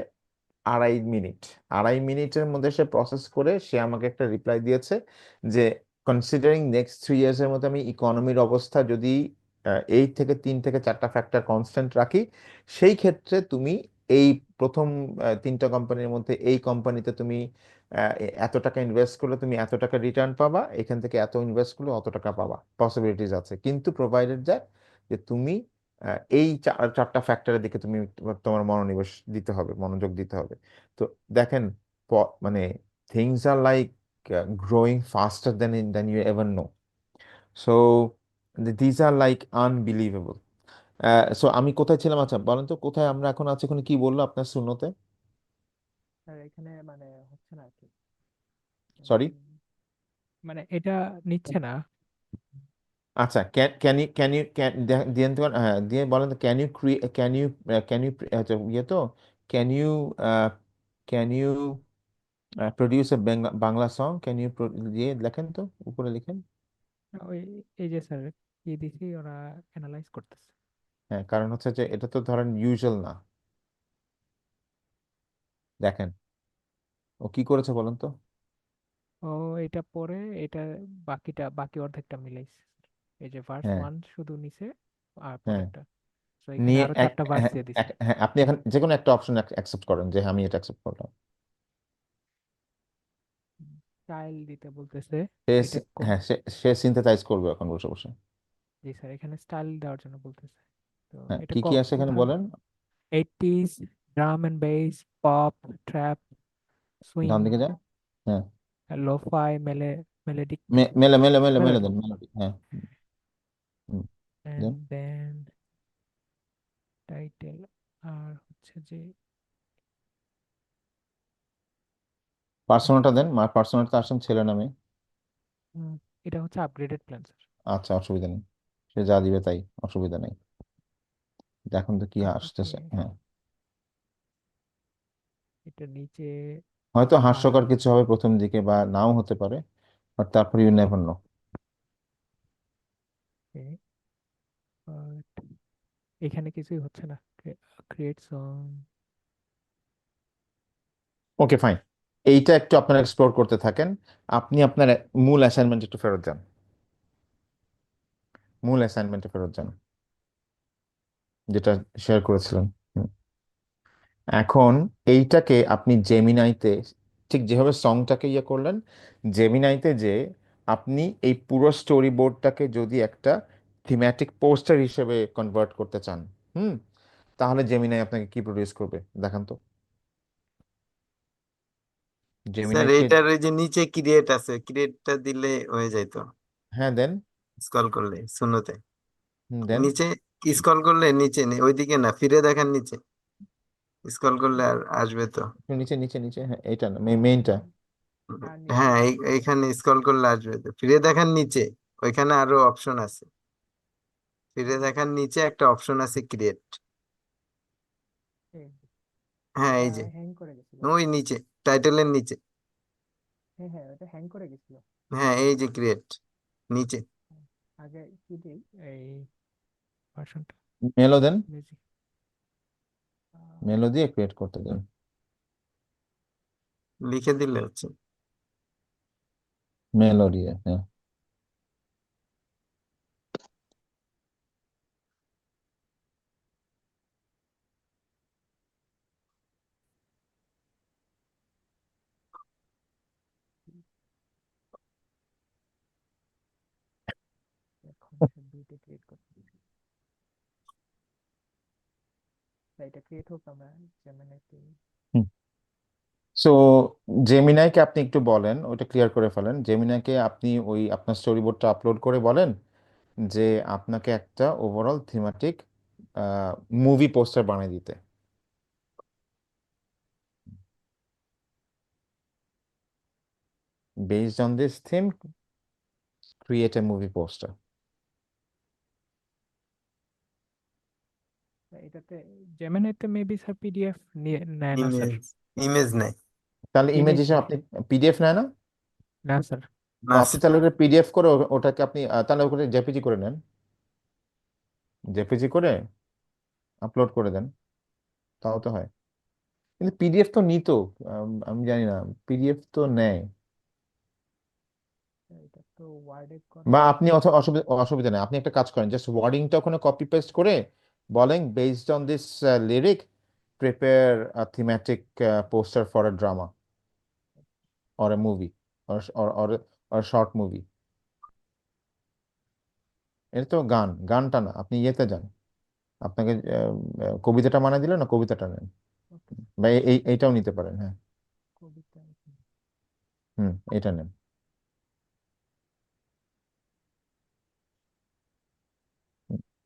2.5 মিনিট। 2.5 মিনিটের মধ্যে সে প্রসেস করে সে আমাকে একটা রিপ্লাই দিয়েছে যে কনসিডারিং নেক্সট 3 ইয়ার্সের মধ্যে আমি ইকোনমির অবস্থা যদি এই থেকে 3 থেকে 4টা ফ্যাক্টর কনস্ট্যান্ট রাখি, সেই ক্ষেত্রে তুমি এই প্রথম তিনটা কোম্পানির মধ্যে এই কোম্পানিতে তুমি এত টাকা ইনভেস্ট করলে তুমি এত টাকা রিটার্ন পাবা, এখান থেকে এত ইনভেস্ট করলে অত টাকা পাবা, পসিবিলিটিস আছে, কিন্তু প্রোভাইডেড যায় যে তুমি এই চারটা ফ্যাক্টরের দিকে তুমি তোমার মনোনিবেশ দিতে হবে, মনোযোগ দিতে হবে। তো দেখেন, মানে things are like growing faster than you ever know. So these are like unbelievable. So আমি কোথায় ছিলাম, আচ্ছা বলেন তো কোথায় আমরা এখন আছি, এখন কি বললো আপনার শূন্যতে? আর এখানে মানে হচ্ছে না আর কি। সরি। উম, মানে এটা নিচ্ছে না। আচ্ছা, ক্যান দিয়ে তো, হ্যাঁ দিয়ে বলেন তো, ক্যান ইউ ক্যান ইউ আচ্ছা ইয়ে তো, can you can you produce a Bangla song, can you দিয়ে লেখেন তো, উপরে লিখেন। ওই এই যে স্যার কি দিছি ওরা অ্যানালাইজ করতেছে। হ্যাঁ, কারণ হচ্ছে যে এটা তো ধরেন ইউজুয়াল না। দেখেন ও কি করেছে বলেন তো। ও এটা পরে এটা বাকি অর্ধেকটা মিলাইছে। এই যে ভার্স হ্যাঁ, 1 শুধু নিছে আর হ্যাঁ পরেরটা, তো এখানে নিয়ে আরো 4টা ভার্স হ্যাঁ, দিয়ে দিছে। হ্যাঁ আপনি এখন যে কোনো একটা অপশন অ্যাকসেপ্ট করেন যে হ্যাঁ, আমি এটা অ্যাকসেপ্ট করলাম। স্টাইল দিতে বলতেছে। সে এটা কোন? হ্যাঁ, সে সিনথেসাইজ করবে এখন বসে বসে। জি স্যার, এখানে স্টাইল দেওয়ার জন্য বলতেছে। তো হ্যাঁ, এটা কি কি আছে এখানে কোথাও বলেন। 80s, drum and bass, pop, trap, swing, ডান দিকে যান। হ্যাঁ, লোফাই, মেলোডিক, মেলে মেলে মেলে মেলে মেলোডি, দেন মেলোডি, হ্যাঁ। হুম, এন্ড দেন দেন টাইটেল। আর হচ্ছে যে পার্সোনাটা দেন, পার্সোনাটা আসেন ছেলে নামে। উম, এটা হচ্ছে আপগ্রেডেড প্ল্যান স্যার। আচ্ছা, অসুবিধা নেই, সে যা দিবে তাই, অসুবিধা নেই। দেখুন তো কি আপনাকে আসতেছে, হ্যাঁ। এটা নিচে হয়তো আর হাস্যকর কিছু হবে প্রথম দিকে বা নাও হতে পারে, বাট তারপর ইউ নেভার নো। বাট এখানে কিছুই হচ্ছে না। Create song. ওকে ফাইন, এইটা একটু আপনারা এক্সপ্লোর করতে থাকেন। আপনি আপনার মূল অ্যাসাইনমেন্ট একটু ফেরত যান, মূল অ্যাসাইনমেন্টে ফেরত যান, যেটা শেয়ার করেছিলেন। হুম। এখন এইটাকে আপনি জেমিনাইতে, ঠিক যেভাবে সংটাকে ইয়ে করলেন, জেমিনাইতে যে আপনি এই পুরো স্টোরি বোর্ডটাকে যদি একটা থিম্যাটিক পোস্টার হিসেবে কনভার্ট করতে চান, হুম, তাহলে জেমিনাই আপনাকে কি প্রডিউস করবে দেখান তো। স্যার জেমিনাইকে, এইটার ওই যে নিচে ক্রিয়েট আছে, ক্রিয়েটটা দিলে হয়ে যাইতো। হ্যাঁ দেন, স্ক্রল করলে শূন্যতে দেন নিচে, স্ক্রল করলে নিচে ওইদিকে না, ফিরে দেখার নিচে স্ক্রল করলে আর আসবে তো। একটু নিচে নিচে নিচে, হ্যাঁ এইটা না, মেইনটা। আর নিচে হ্যাঁ নিচে এইখানে স্ক্রল করলে আসবে তো, ফিরে দেখার নিচে ওইখানে আরো অপশন আছে। ফিরে দেখার নিচে একটা অপশন আছে ক্রিয়েট। এই যে, হ্যাঁ এটা এই যে হ্যাং করে গেছিল। ওই নিচে টাইটেলের নিচে। হ্যাঁ হ্যাঁ, ওটা হ্যাং করে গেছিল। হ্যাঁ এই যে ক্রিয়েট নিচে। আগে কি দিই এই ভার্সনটা, মেলো দেন, মিউজিক। মেলো দিয়ে ক্রিয়েট করতে দেন। লিখে দিলে হচ্ছে। মেলো দিয়ে, হ্যাঁ। এখন সে দুইটা ক্রিয়েট করতে দিচ্ছি। তাই এটা ক্রিয়েট হোক, আমরা জেমিনাইতে। সো জেমিনাইকে আপনি একটু বলেন, ওটা ক্লিয়ার করে ফেলেন। জেমিনাইকে আপনি ওই আপনার স্টোরি বোর্ডটা আপলোড করে বলেন যে আপনাকে একটা ওভারঅল থিমাটিক মুভি পোস্টার বানিয়ে দিতে। Based on this theme, create a movie poster. এটাতে জেমিনাইতে মেবি স্যার পিডিএফ নিয়ে নেয় না স্যার। ইমেজ, ইমেজ নেই। তাহলে ইমেজ ইমেজ হিসেবে নেয় আপনি পিডিএফ নেয় না? না স্যার। তো না আপনি তাহলে ওটা পিডিএফ করে ওটাকে আপনি তাহলে ওটা জেপিজি করে নেন, জেপিজি করে আপলোড করে দেন, তাও তো হয়। কিন্তু পিডিএফ তো নিত, আমি জানি না, পিডিএফ তো নেয়। এটা তো ওয়ার্ডে করা বা আছে। আপনি অসুবিধা অসুবিধা নেই, আপনি একটা কাজ করেন, জাস্ট ওয়ার্ডিংটা ওখানে কপি পেস্ট করে বলেন based on this lyric prepare a thematic poster for a drama or a movie or short movie. এটা তো গানটা না, আপনি ইয়েতে যান, আপনাকে কবিতাটা মানে দিল না, কবিতাটা নেন, ওকে, বা এইটাও নিতে পারেন, হ্যাঁ। কবিতা। হুম, এটা নেন।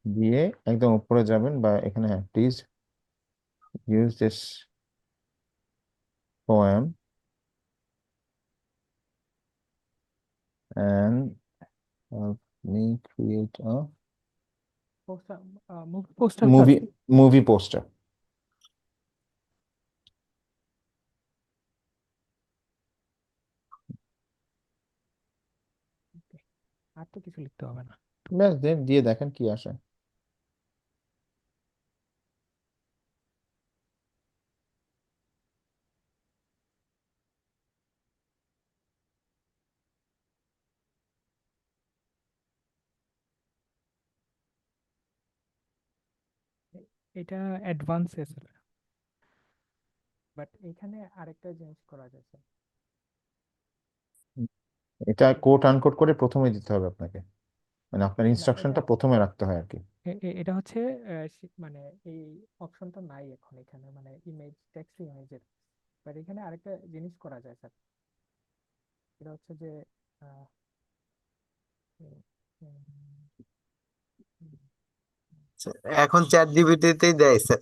দিয়ে একদম উপরে যাবেন, বা এখানে, হ্যাঁ, please use this poem and help me create a poster, movie poster sir. movie poster. আর তো কিছু লিখতে হবে না। ব্যাস দিয়ে দেখেন কি আসে। এটা অ্যাডভান্সে স্যার, বাট এখানে আরেকটা জিনিস করা যায় স্যার। এটা কোট এখানে আনকোট করে প্রথমে দিতে হবে আপনাকে, মানে আপনার না, এটা ইনস্ট্রাকশনটা প্রথমে রাখতে হয় আর কি। এটা হচ্ছে মানে এই অপশনটা নাই এখন এখানে, মানে ইমেজ, টেক্সট ইমেজের। বাট এখানে আরেকটা জিনিস করা যায় স্যার। এটা হচ্ছে যে আহ, উম, উম, এখন চ্যাট জিপিটিতেই দেয় স্যার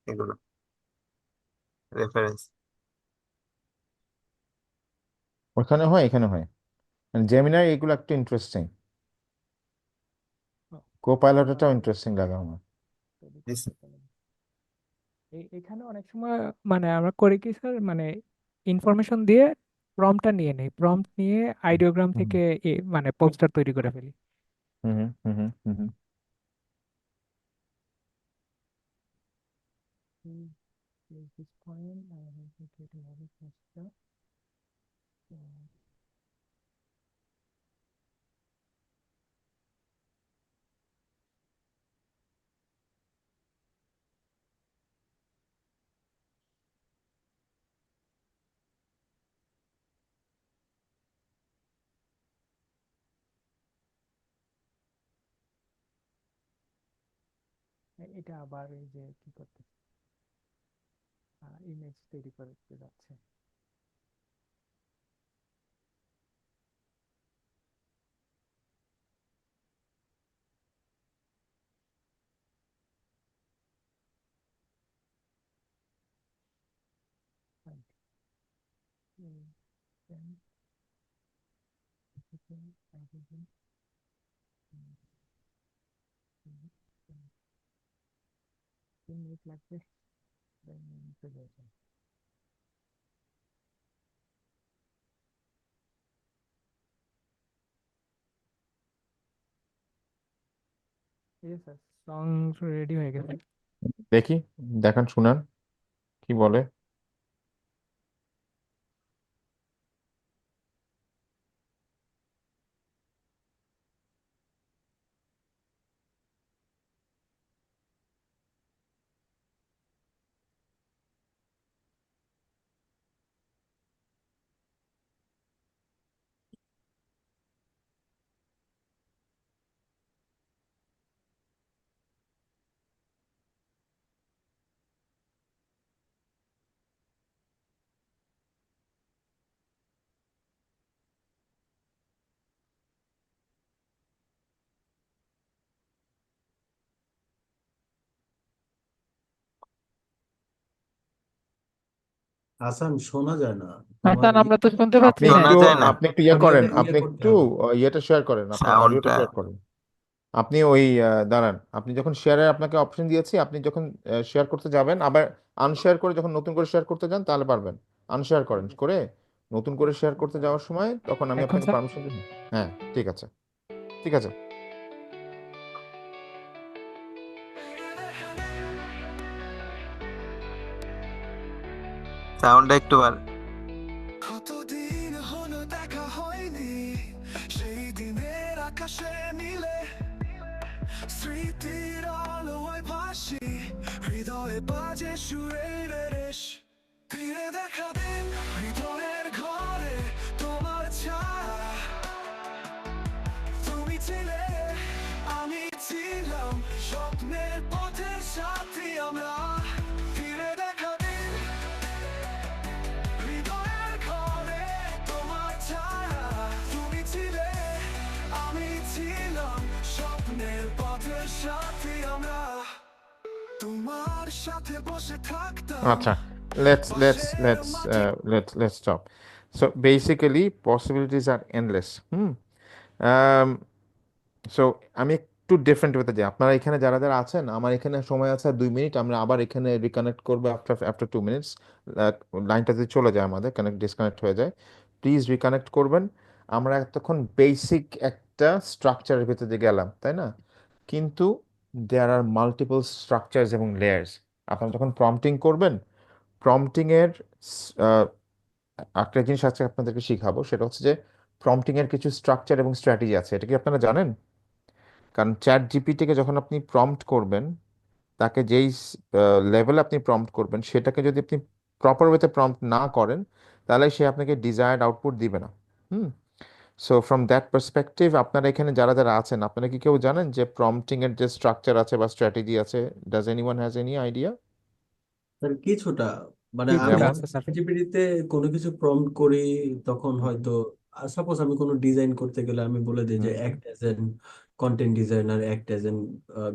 এগুলো রেফারেন্স। ওখানে হয়, এখানে হয়, মানে জেমিনার এগুলো একটু ইন্টারেস্টিং, কো পাইলটটাও ইন্টারেস্টিং লাগে আমার। এখানে অনেক সময় মানে আমরা করি কি স্যার, মানে ইনফরমেশন দিয়ে প্রম্পটটা নিয়ে নেই, প্রম্পট নিয়ে আইডিওগ্রাম হুম থেকে মানে পোস্টার তৈরি করে ফেলি। হুম hmm hmm hmm hmm. to use this point. I have to get another cluster. So, এটা আবার এই যে কি করতে ইমেজ তৈরি করতে যাচ্ছে। Right. Then oxygen, hydrogen, and 3 minutes like this, then integration. Yes, sir. Song ready হয়ে গেছে। দেখি, দেখান, শুনান কি বলে। হাসান, শোনা যায় না তোমার হাসান, আমরা তো শুনতে পাচ্ছি আপনি না। শোনা একটু যায় না, আপনি একটু ইয়ে করেন, অডিওটা আপনি করতে একটু হবে। ইয়েটা শেয়ার করেন, আপনার অডিওটা সাউন্ডটা। শেয়ার করেন। আপনি ওই দাঁড়ান, আপনি যখন শেয়ারের আপনাকে অপশন দিয়েছি, আপনি যখন শেয়ার করতে যাবেন আবার আনশেয়ার করে যখন নতুন করে শেয়ার করতে যান তাহলে পারবেন। আনশেয়ার করেন করে নতুন করে শেয়ার করতে যাওয়ার সময় তখন আমি এখন আপনাকে স্যার পারমিশন দিই। হ্যাঁ, ঠিক আছে, ঠিক আছে। সাউন্ডটা একটু কতদিন হলো দেখা হয়নি, সেই দিনের আকাশে নীলে স্মৃতির আলোয় ভাসি, হৃদয়ে বাজে সুরের রেশ। ফিরে দেখা দিন হৃদয়ের ঘরে, তোমার ছায়া তুমি ছিলে, আমি ছিলাম, স্বপ্নের পথের সাথী আমরা। ফিরে দেখা দিন হৃদয়ের ঘরে, তোমার ছায়া তুমি ছিলে, আমি ছিলাম, স্বপ্নের পথের সাথী আমরা। তোমার সাথে বসে থাকতাম, আচ্ছা, let's stop. So basically possibilities are endless. Um, so আমি একটু ডিফারেন্ট হতে যাই। আপনারা এখানে যারা যারা আছেন, আমার এখানে সময় আছে আর 2 মিনিট, আমরা আবার এখানে রিকানেক্ট করবো আফটার 2 মিনিটস। লাইনটা যদি চলে যায় আমাদের ডিসকানেক্ট হয়ে যায়, প্লিজ রিকানেক্ট করবেন। আমরা এতক্ষণ বেসিক একটা স্ট্রাকচারের ভিতরে গেলাম, তাই না? কিন্তু দেয়ার আর মাল্টিপল স্ট্রাকচারস এবং লেয়ার্স। আপনারা যখন প্রম্পটিং করবেন, প্রম্পটিংয়ের একটা জিনিস আজকে আপনাদেরকে শিখাবো, সেটা হচ্ছে যে প্রম্পটিংয়ের কিছু স্ট্রাকচার এবং স্ট্র্যাটেজি আছে। এটা কি আপনারা জানেন? কারণ চ্যাট জিপিটিকে যখন আপনি প্রম্পট করবেন, তাকে যেই লেভেলে আপনি প্রম্পট করবেন, সেটাকে যদি আপনি প্রপার ওয়েতে প্রম্পট না করেন, তাহলে সে আপনাকে ডিজায়ার্ড আউটপুট দিবে না। হুম সো ফ্রম দ্যাট পার্সপেক্টিভ, আপনারা এখানে যারা যারা আছেন, আপনারা কি কেউ জানেন যে প্রম্পটিং এর যে স্ট্রাকচার আছে বা স্ট্র্যাটেজি আছে? Does anyone has any idea? Sir কিছুটা, মানে আমি কিছুটা যেমন? আছে স্যার। জিপিটিতে কোনো কিছু প্রম্পট করি, তখন হয়তো সাপোজ আমি কোনো ডিজাইন করতে গেলে আমি বলে দিই যে hmm act as an content designer, act as an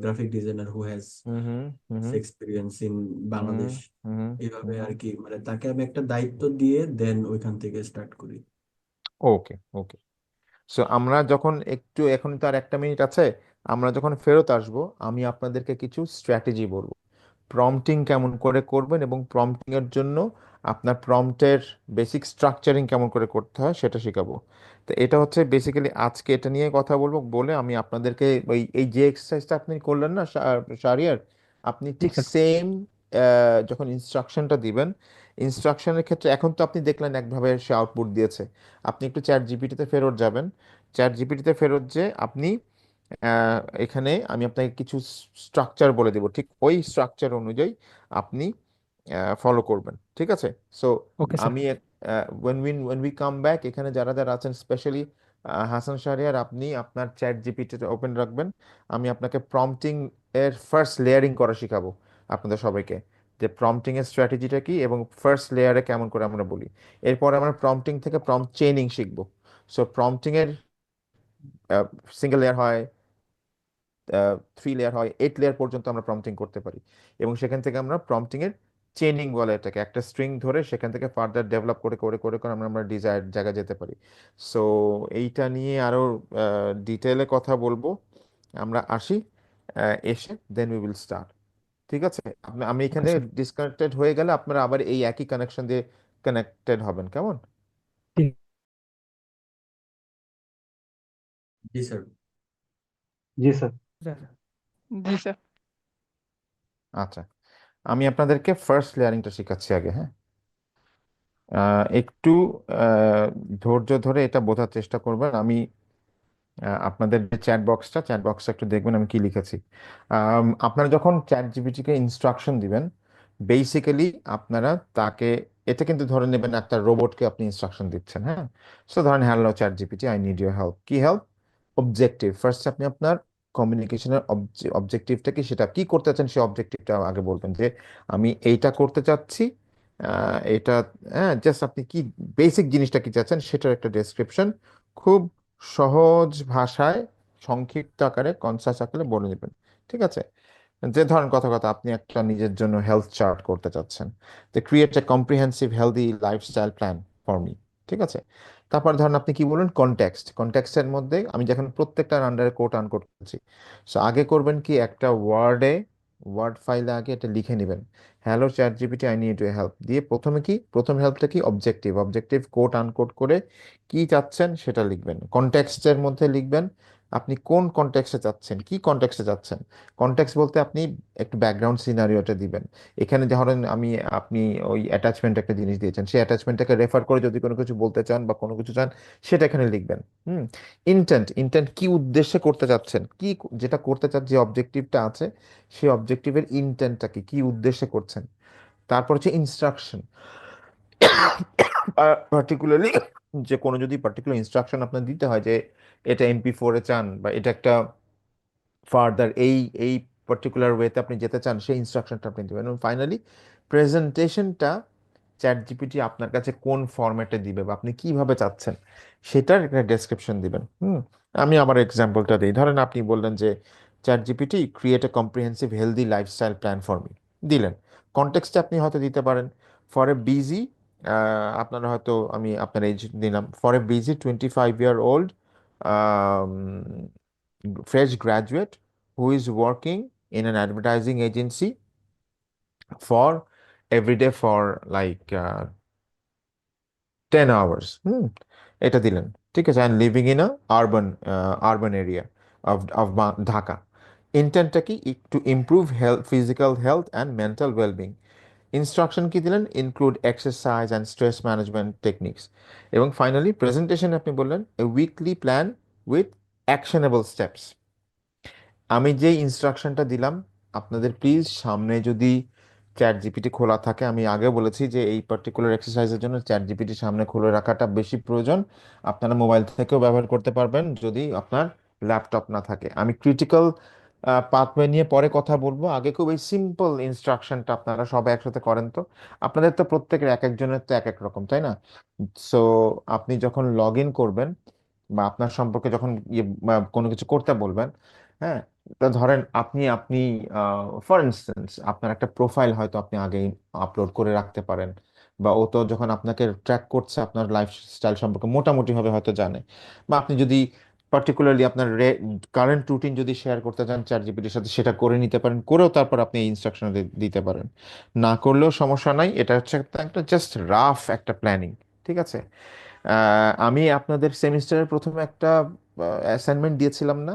graphic designer who has hmm hmm hmm experience in hmm Bangladesh. হুম এইভাবে হুম আর কি, মানে তাকে আমি একটা দায়িত্ব দিয়ে দেন ওইখান থেকে স্টার্ট করি। ওকে, ওকে। সো আমরা যখন একটু, এখন তো আর 1 মিনিট আছে, আমরা যখন ফেরত আসব, আমি আপনাদেরকে কিছু স্ট্র্যাটেজি বলবো। প্রম্পটিং কেমন করে করবেন এবং প্রম্পটিং এর জন্য আপনার প্রম্পটের বেসিক স্ট্রাকচারিং কেমন করে করতে হয় সেটা শেখাবো। তো এটা হচ্ছে বেসিক্যালি আজকে এটা নিয়ে কথা বলবো বলে আমি আপনাদেরকে ওই এই যে এক্সারসাইজটা আপনি করলেন না শাহরিয়ার, আপনি জি ঠিক স্যার। সেম যখন ইনস্ট্রাকশনটা দিবেন, ইনস্ট্রাকশনের ক্ষেত্রে এখন তো আপনি দেখলেন একভাবে সে আউটপুট দিয়েছে, আপনি একটু চ্যাট জিপিটিতে ফেরত যাবেন। চ্যাট জিপিটিতে ফেরত যে আপনি এখানে আমি আপনাকে কিছু স্ট্রাকচার বলে দেবো, ঠিক ওই স্ট্রাকচার অনুযায়ী আপনি ফলো করবেন, ঠিক আছে? So okay sir. আমি when we come back, এখানে যারা যারা আছেন স্পেশালি হাসান শাহরিয়ার, আপনি আপনার চ্যাট জিপিটি ওপেন রাখবেন। আমি আপনাকে প্রম্পটিং এর ফার্স্ট লেয়ারিং করা শিখাবো আপনাদের সবাইকে, যে প্রম্পটিং এর স্ট্র্যাটেজিটা কি এবং ফার্স্ট লেয়ারে কেমন করে আমরা বলি। এরপর আমরা প্রম্পটিং থেকে প্রম্পট চেইনিং শিখবো। সো প্রম্পটিং এর সিঙ্গেল লেয়ার হয়, 3 লেয়ার হয়, 8 লেয়ার পর্যন্ত আমরা প্রম্পটিং করতে পারি, এবং সেখান থেকে আমরা প্রম্পটিং এর চেইনিং বলে এটাকে, একটা স্ট্রিং ধরে সেখান থেকে ফার্দার ডেভেলপ করে করে করে করে আমরা আমরা ডিজায়ার জায়গায় যেতে পারি। সো এইটা নিয়ে আরো ডিটেলে কথা বলবো, আমরা আসি, এসে দেন উই উইল স্টার্ট। ঠিক আছে? আমি ওকে এখানে স্যার। ডিসকানেক্টেড হয়ে গেলে আপনারা আবার এই একই কানেকশন দিয়ে কানেক্টেড হবেন, কেমন? ঠিক জি স্যার। জি স্যার। আছে। জি স্যার। আচ্ছা, আমি আপনাদেরকে ফার্স্ট লেয়ারিংটা শেখাচ্ছি আগে, হ্যাঁ? একটু ধৈর্য ধরে এটা বোঝার চেষ্টা করবেন। আমি আপনাদের যে চ্যাট বক্সটা একটু দেখবেন আমি কি লিখেছি। আপনারা যখন চ্যাট জিপিটিকে ইনস্ট্রাকশন দিবেন, বেসিক্যালি আপনারা তাকে, এটা কিন্তু ধরে নেবেন একটা রোবটকে আপনি ইনস্ট্রাকশন দিচ্ছেন, হ্যাঁ? সো ধরেন, hello chat GPT, I need your help. কি হেল্প? অবজেক্টিভ। ফার্স্ট আপনি আপনার কমিউনিকেশনের অবজেক্টিভটা কি, সেটা কি করতে চাচ্ছেন সেই অবজেক্টিভটা আগে বলবেন, যে আমি এইটা করতে চাচ্ছি, এটা, হ্যাঁ, জাস্ট আপনি কি বেসিক জিনিসটা কি চাচ্ছেন সেটার একটা ডেসক্রিপশন খুব সহজ ভাষায়, সংক্ষিপ্ত আকারে, কনসাস আকারে বলে নেবেন, ঠিক আছে? যে ধরেন, কথা কথা আপনি একটা নিজের জন্য হেলথ চার্ট করতে চাচ্ছেন, তো create a comprehensive healthy lifestyle plan for me, ঠিক আছে? তারপর ধরেন আপনি কি বলুন, কনটেক্সটের মধ্যে আমি যখন প্রত্যেকটার আন্ডারে কোট আনকোট করছি, সো আগে করবেন কি, একটা ওয়ার্ড ফাইলে আগে এটা লিখে নেবেন, hello chat GPT, I need your help দিয়ে প্রথমে কি, প্রথম হেল্পটা কি, অবজেক্টিভ কোট আনকোট করে কি চাচ্ছেন সেটা লিখবেন, কনটেক্সটের মধ্যে লিখবেন আপনি কোন কনটেক্সটে চাচ্ছেন, কি কনটেক্সটে চাচ্ছেন। কনটেক্সট বলতে আপনি একটু ব্যাকগ্রাউন্ড সিনারিওটা দিবেন। এখানে ধরেন আপনি ওই অ্যাটাচমেন্ট একটা জিনিস দিয়েছেন, সেই অ্যাটাচমেন্টটাকে রেফার করে যদি কোনো কিছু বলতে চান বা কোনো কিছু চান, সেটা এখানে লিখবেন। হুম। ইন্টেন্ট কি উদ্দেশ্যে করতে চাচ্ছেন, কি যেটা করতে চান, যে অবজেক্টিভটা আছে সেই অবজেক্টিভের ইন্টেন্টটা কি, কি উদ্দেশ্যে করছেন। তারপর হচ্ছে ইনস্ট্রাকশন, পার্টিকুলারলি যে কোনো যদি পার্টিকুলার ইনস্ট্রাকশন আপনার দিতে হয়, যে এটা MP4 এ চান বা এটা একটা ফার্দার এই পার্টিকুলার ওয়েতে আপনি যেতে চান, সেই ইনস্ট্রাকশনটা আপনি দেবেন। এবং ফাইনালি প্রেজেন্টেশনটা চ্যাট জিপিটি আপনার কাছে কোন ফরম্যাটে দিবে বা আপনি কিভাবে চাচ্ছেন সেটার একটা ডেসক্রিপশন দিবেন। আমি আমার এক্সাম্পলটা দিই, ধরেন আপনি বললেন যে chat GPT create a comprehensive healthy lifestyle plan for me, দিলেন। কনটেক্সটে আপনি হয়তো দিতে পারেন ফর এ বিজি, আপনারা হয়তো, আমি আপনার এজ দিলাম, for a busy 25-year-old fresh graduate who is working in an advertising agency for every day for like 10 hours, এটা দিলেন, ঠিক আছে, and living in a urban area of Dhaka. ইন্টেন্টটা কি, to improve health, physical health and mental well-being। Instruction কি দিলেন, include exercise and stress management techniques. এবং finally presentation আপনি বললেন a weekly plan with actionable steps. আমি যে ইনস্ট্রাকশনটা দিলাম, আপনাদের প্লিজ সামনে যদি চ্যাট জিপিটি খোলা থাকে, আমি আগে বলেছি যে এই পার্টিকুলার এক্সারসাইজের জন্য চ্যাট জিপিটি সামনে খুলে রাখাটা বেশি প্রয়োজন। আপনারা মোবাইল থেকেও ব্যবহার করতে পারবেন যদি আপনার ল্যাপটপ না থাকে। আমি ক্রিটিক্যাল পাথওয়ে নিয়ে পরে কথা বলবো, আগে খুব এই সিম্পল ইনস্ট্রাকশনটা আপনারা সবাই একসাথে করেন তো। আপনাদের তো প্রত্যেকের এক একজনের তো এক এক রকম, তাই না? সো আপনি যখন লগ ইন করবেন বা আপনার সম্পর্কে যখন বা কোনো কিছু করতে বলবেন, হ্যাঁ, তা ধরেন আপনি আপনি ফর ইনস্টেন্স আপনার একটা প্রোফাইল হয়তো আপনি আগেই আপলোড করে রাখতে পারেন, বা ও তো যখন আপনাকে ট্র্যাক করছে আপনার লাইফস্টাইল সম্পর্কে মোটামুটি ভাবে হয়তো জানে। বা আপনি যদি পার্টিকুলারলি আপনার কারেন্ট রুটিন যদি শেয়ার করতে চান চ্যাট জিপিটির সাথে, সেটা করে নিতে পারেন, করেও তারপর আপনি এই ইনস্ট্রাকশন দিতে পারেন। না করলেও সমস্যা নাই, এটা হচ্ছে একটা জাস্ট রাফ একটা প্ল্যানিং, ঠিক আছে? আমি আপনাদের সেমিস্টারের প্রথমে একটা অ্যাসাইনমেন্ট দিয়েছিলাম না,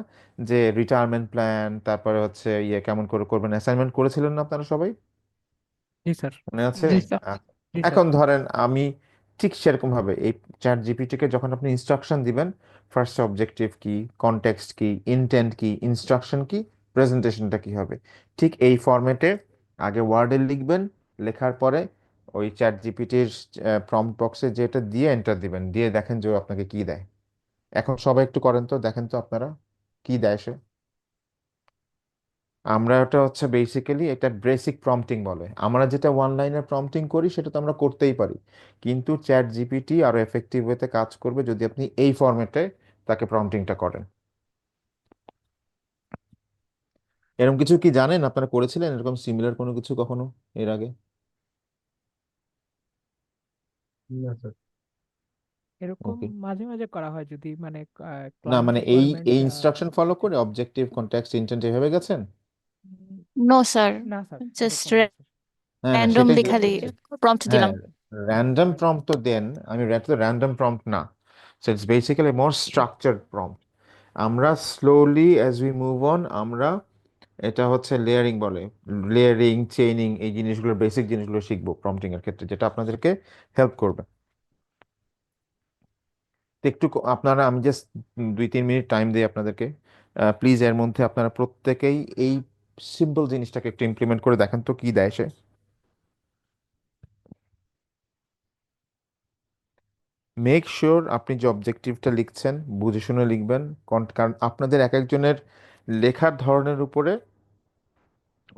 যে রিটায়ারমেন্ট প্ল্যান, তারপরে হচ্ছে ইয়ে কেমন করে করবেন, অ্যাসাইনমেন্ট করেছিলেন না আপনারা সবাই? জি স্যার। মনে আছে? জি স্যার। আচ্ছা। জি স্যার। এখন ধরেন আমি ঠিক সেরকম ভাবে এই চ্যাট জিপিটিকে যখন আপনি ইনস্ট্রাকশন দিবেন, ফার্স্ট অবজেক্টিভ কি, কনটেক্সট কি, ইন্টেন্ট কি, ইনস্ট্রাকশন কি, প্রেজেন্টেশনটা কি হবে, ঠিক এই ফরম্যাটে আগে ওয়ার্ডে লিখবেন। লেখার পরে ওই চ্যাট জিপিটির প্রম্পট বক্সে যেটা দিয়ে এন্টার দিবেন, দিয়ে দেখেন যে ও আপনাকে কি দেয়। এখন সবাই একটু করেন তো, দেখেন তো আপনারা কি দেয় সে। আমরা ওটা হচ্ছে বেসিক্যালি এটা বেসিক প্রম্পটিং বলে। আমরা যেটা ওয়ান লাইনের প্রম্পটিং করি সেটা তো আমরা করতেই পারি, কিন্তু চ্যাট জিপিটি আরো এফেক্টিভ ওয়েতে কাজ করবে যদি আপনি এই ফরম্যাটে তাকে প্রম্পটিংটা করেন। এরকম কিছু কি জানেন, আপনারা করেছিলেন এরকম সিমিলার কোনো কিছু কখনো এর আগে? না স্যার। এরকম ওকে। মাঝে মাঝে করা হয় যদি মানে না ক্লায়েন্ট মানে এই রিকোয়ারমেন্ট। এই ইনস্ট্রাকশন ফলো করে অবজেক্টিভ, কনটেক্সট, ইন্টেন্ট এভাবে গেছেন? নো স্যার, না স্যার, জাস্ট এরকম না স্যার। হ্যাঁ হ্যাঁ, সেটাই র্যান্ডমলি খালি বলতেছি। প্রম্পট হ্যাঁ, দিলাম। র্যান্ডম প্রম্পট তো দেন, আমি র্যান্ডম প্রম্পট না। So it's basically more structured prompt. আমরা slowly as we move on, আমরা এটা হচ্ছে লেয়ারিং বলে, লেয়ারিং, চেইনিং, এই জিনিসগুলো, বেসিক জিনিসগুলো শিখবো প্রম্পটিং এর ক্ষেত্রে, যেটা আপনাদেরকে হেল্প করবে। তো একটু আপনারা, আমি জাস্ট 2-3 মিনিট টাইম দিই আপনাদেরকে। প্লিজ এর মধ্যে আপনারা প্রত্যেকেই এই সিম্পল জিনিসটাকে একটু ইমপ্লিমেন্ট করে দেখেন তো কি দেয় সে। মেক শিওর আপনি যে অবজেক্টিভটা লিখছেন বুঝে শুনে লিখবেন, কারণ আপনাদের এক একজনের লেখার ধরনের উপরে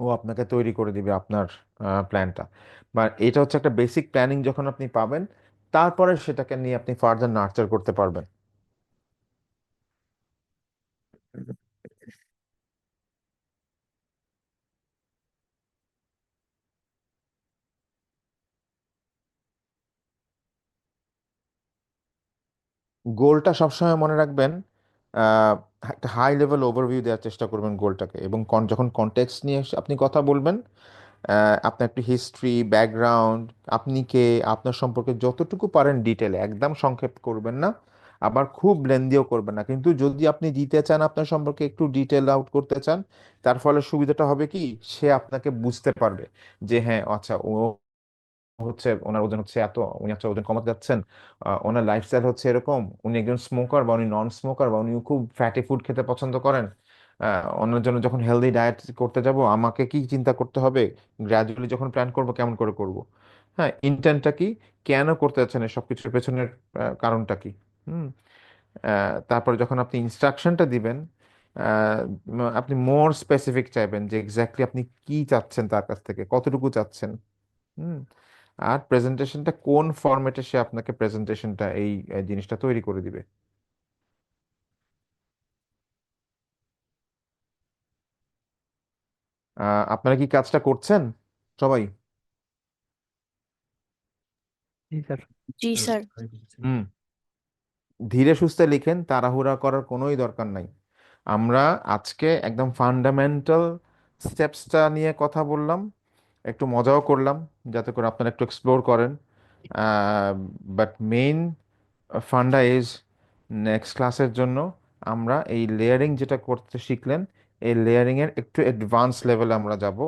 ও আপনাকে তৈরি করে দিবে আপনার প্ল্যানটা। বা এটা হচ্ছে একটা বেসিক প্ল্যানিং, যখন আপনি পাবেন তারপরে সেটাকে নিয়ে আপনি ফার্দার নার্চার করতে পারবেন। গোলটা সবসময় মনে রাখবেন, আহ, একটা হাই লেভেল ওভারভিউ দেওয়ার চেষ্টা করবেন গোলটাকে, এবং যখন কনটেক্সট নিয়ে আপনি কথা বলবেন, আপনার একটু হিস্ট্রি, ব্যাকগ্রাউন্ড, আপনি কে, আপনার সম্পর্কে যতটুকু পারেন ডিটেলে, একদম সংক্ষেপ করবেন না, আবার খুব লেন্দিও করবেন না। কিন্তু যদি আপনি দিতে চান আপনার সম্পর্কে একটু ডিটেল আউট করতে চান, তার ফলে সুবিধাটা হবে কি, সে আপনাকে বুঝতে পারবে যে হ্যাঁ আচ্ছা, ও হচ্ছে, ওনার ওজন হচ্ছে এত, উনি হচ্ছে ওজন কমাতে যাচ্ছেন, ওনার লাইফস্টাইল হচ্ছে এরকম, উনি একজন স্মোকার বা উনি নন স্মোকার, বা উনি খুব ফ্যাটি ফুড খেতে পছন্দ করেন। ওনার জন্য যখন হেলদি ডায়েট করতে যাব আমাকে কি চিন্তা করতে হবে, গ্র্যাজুয়ালি যখন প্ল্যান করব কেমন করে করব। হ্যাঁ, ইন্টেন্টটা কি, কেন করতে যাচ্ছেন, সব কিছুর পেছনের কারণটা কি। হুম। তারপরে যখন আপনি ইনস্ট্রাকশনটা দিবেন, আপনি মোর স্পেসিফিক চাইবেন যে এক্স্যাক্টলি আপনি কি চাচ্ছেন তার কাছ থেকে, কতটুকু চাচ্ছেন। হুম। আর প্রেজেন্টেশনটা কোন ফরম্যাটে সে আপনাকে প্রেজেন্টেশনটা এই জিনিসটা তৈরি করে দিবে। আপনারা কি কাজটা করছেন সবাই? জি স্যার। জি স্যার। হুম। ধীরে সুস্থে লিখেন, তাড়াহুড়া করার কোনোই দরকার নাই। আমরা আজকে একদম ফান্ডামেন্টাল স্টেপসটা নিয়ে কথা বললাম, একটু মজাও করলাম যাতে করে আপনারা একটু এক্সপ্লোর করেন। But main funda is, next ক্লাসের জন্য আমরা এই লেয়ারিং যেটা করতে শিখলেন, এই লেয়ারিং এর একটু অ্যাডভান্স লেভেলে আমরা যাব।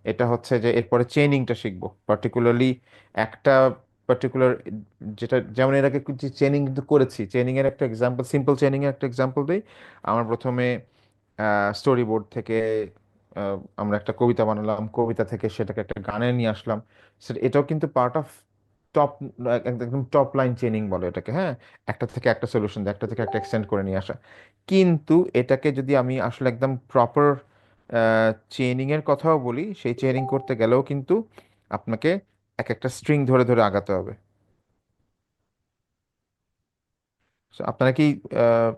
এটা হচ্ছে যে এরপরে চেইনিংটা শিখবো পার্টিকুলারলি, একটা পার্টিকুলার, যেটা যেমন এর আগে চেইনিং কিন্তু করেছি, চেইনিং এর একটা এক্সাম্পল, সিম্পল চেইনিং এর একটা এক্সাম্পল দিই। আমার প্রথমে স্টোরি বোর্ড থেকে আমরা একটা কবিতা বানালাম, কবিতা থেকে সেটাকে একটা গানে নিয়ে আসলাম। এটাও কিন্তু পার্ট অফ টপ, একদম টপ লাইন চেইনিং বলে এটাকে। হ্যাঁ, একটা থেকে একটা সলিউশন, একটা থেকে একটা এক্সটেন্ড করে নিয়ে আসা। কিন্তু এটাকে যদি আমি আসলে একদম প্রপার চেইনিং এর কথাও বলি, সেই চেইনিং করতে গেলেও কিন্তু আপনাকে এক একটা স্ট্রিং ধরে ধরে আগাতে হবে। So, আপনারা কি আহ,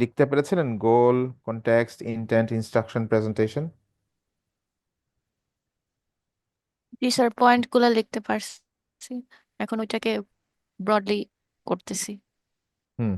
লিখতে পেরেছিলেন গোল, কনটেক্সট, ইন্টেন্ট, ইনস্ট্রাকশন, প্রেজেন্টেশন? জি স্যার, পয়েন্ট গুলা লিখতে পারছি, এখন ওইটাকে ব্রডলি করতেছি। হুম।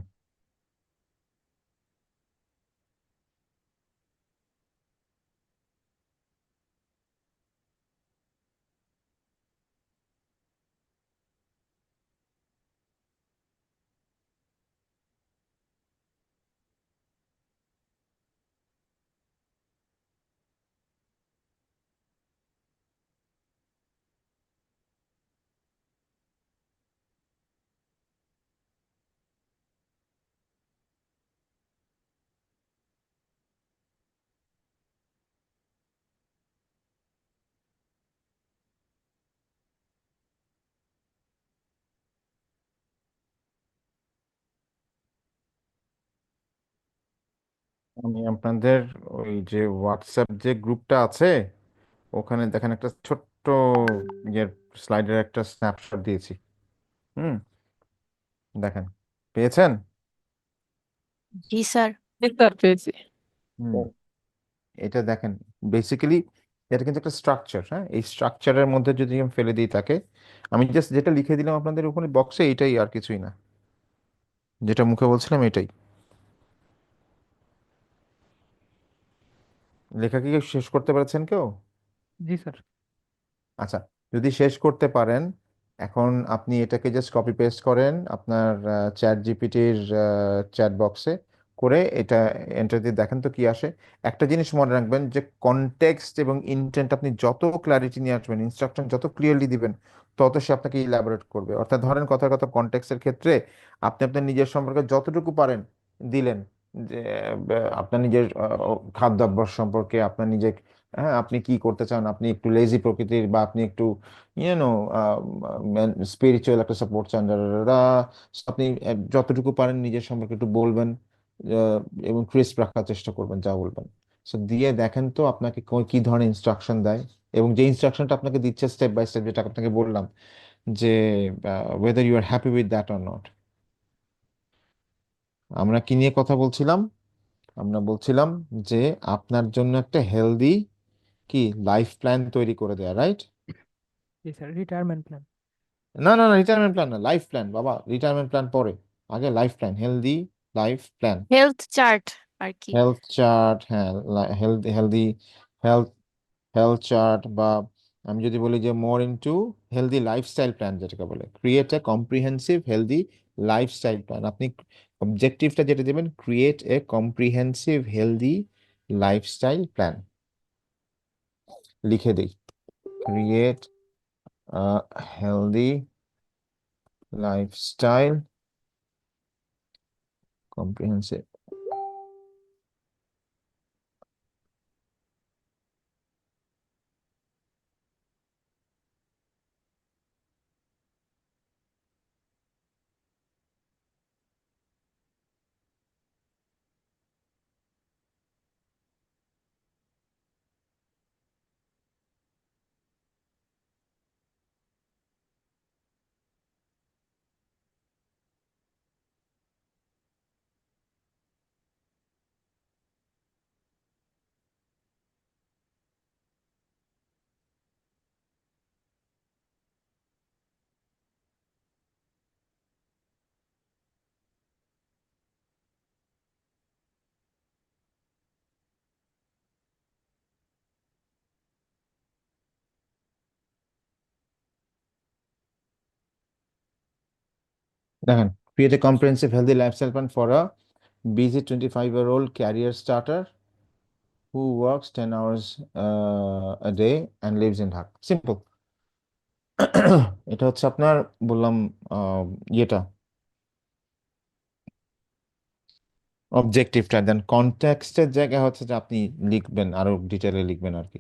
আমি আপনাদের ওই যে হোয়াটসঅ্যাপ যে গ্রুপটা আছে ওখানে দেখেন একটা ছোট্ট ইয়ের স্লাইডের একটা স্ন্যাপশট দিয়েছি। হুম, দেখেন, পেয়েছেন? জি স্যার। জি স্যার, পেয়েছি। হুম, এটা দেখেন, বেসিক্যালি এটা কিন্তু একটা স্ট্রাকচার। হ্যাঁ, এই স্ট্রাকচারের মধ্যে যদি আমি ফেলে দিই তাকে, আমি জাস্ট যেটা লিখে দিলাম আপনাদের ওখানে বক্সে, এটাই আর কিছুই না, যেটা মুখে বলছিলাম এটাই। লেখা কি শেষ করতে পেরেছেন কেউ? জি স্যার। আচ্ছা, যদি শেষ করতে পারেন, এখন আপনি এটাকে জাস্ট কপি পেস্ট করেন আপনার চ্যাট জিপিটির চ্যাট বক্সে করে এটা এন্টার দিয়ে দেখেন তো কি আসে। একটা জিনিস মনে রাখবেন যে কনটেক্সট এবং ইন্টেন্ট আপনি যত ক্ল্যারিটি নিয়ে আসবেন, ইনস্ট্রাকশন যত ক্লিয়ারলি দিবেন, তত সে আপনাকে ইলাবোরেট করবে। অর্থাৎ ধরেন কথার কথা, কনটেক্সটের ক্ষেত্রে আপনি আপনার নিজের সম্পর্কে যতটুকু পারেন দিলেন, যে আপনার নিজের খাদ্যাভ্যাস সম্পর্কে, আপনার নিজের, হ্যাঁ, আপনি কি করতে চান, আপনি একটু লেজি প্রকৃতির বা আপনি একটু ইউনো স্পিরিচুয়াল একটা সাপোর্ট চান, আপনি যতটুকু পারেন নিজের সম্পর্কে একটু বলবেন, আহ, এবং ক্রিস্প রাখার চেষ্টা করবেন যা বলবেন। সো দিয়ে দেখেন তো আপনাকে কি ধরনের ইনস্ট্রাকশন দেয়, এবং যে ইনস্ট্রাকশনটা আপনাকে দিচ্ছে স্টেপ বাই স্টেপ, যেটা আপনাকে বললাম, যে whether you are happy with that or not. আমরা কি নিয়ে কথা বলছিলাম? আমরা বলছিলাম যে আপনার জন্য একটা হেলদি কি লাইফ প্ল্যান তৈরি করে দেয়া, রাইট? জি স্যার, রিটায়ারমেন্ট প্ল্যান। না না না, রিটায়ারমেন্ট প্ল্যান না, লাইফ প্ল্যান বাবা, রিটায়ারমেন্ট প্ল্যান পরে, আগে life plan, healthy life plan. Health chart আর কি। হেলথ চার্ট, হ্যাঁ, হেলদি হেলথ হেলথ চার্ট, বা আমি যদি বলি যে more into healthy lifestyle plan, যেটাকে বলে create a comprehensive healthy lifestyle plan. আপনি অবজেক্টিভটা যেটা দেবেন, create a comprehensive healthy lifestyle plan. লিখে দিই, ক্রিয়েট হেলদি লাইফস্টাইল কম্প্রিহেন্সিভ। দেখেন, create a comprehensive healthy lifestyle plan for a busy 25-year-old career starter who works 10 hours a day and lives in Dhaka. Simple. এটা হচ্ছে আপনার, বললাম, আহ, ইয়েটা অবজেক্টিভটা। দেন কনটেক্সটের জায়গায় হচ্ছে যে আপনি লিখবেন, আরো ডিটেলে লিখবেন আর কি।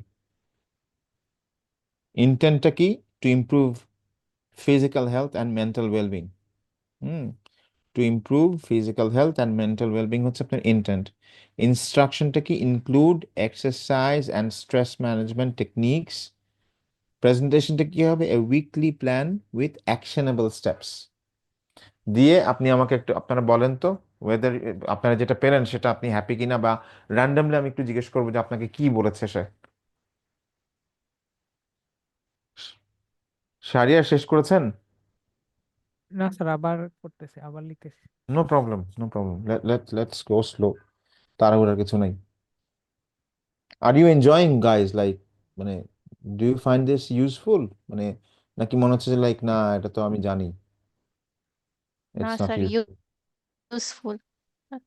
ইন্টেন্টটা কি? To improve physical health and mental wellbeing. Hmm, to improve physical health and mental wellbeing হচ্ছে আপনার ইন্টেন্ট। ইনস্ট্রাকশনটা কি? Include exercise and stress management techniques. প্রেজেন্টেশনটা কি হবে? A weekly plan with actionable steps. দিয়ে আপনি আমাকে একটু আপনারা বলেন তো, ওয়েদার আপনারা যেটা পেলেন সেটা আপনি হ্যাপি কিনা, বা র্যান্ডমলি আমি একটু জিজ্ঞেস করবো যে আপনাকে কি বলেছে সে। শারিয়া, শেষ করেছেন? না স্যার, আবার করতেছি, আবার লিখতেছি। No problem, no problem, let's go slow, তাড়াহুড়ার কিছু নাই। Are you enjoying guys, like, মানে do you find this useful, মানে নাকি মনে হচ্ছে যে লাইক না, এটা তো আমি জানি, না it's not sir, useful? Useful.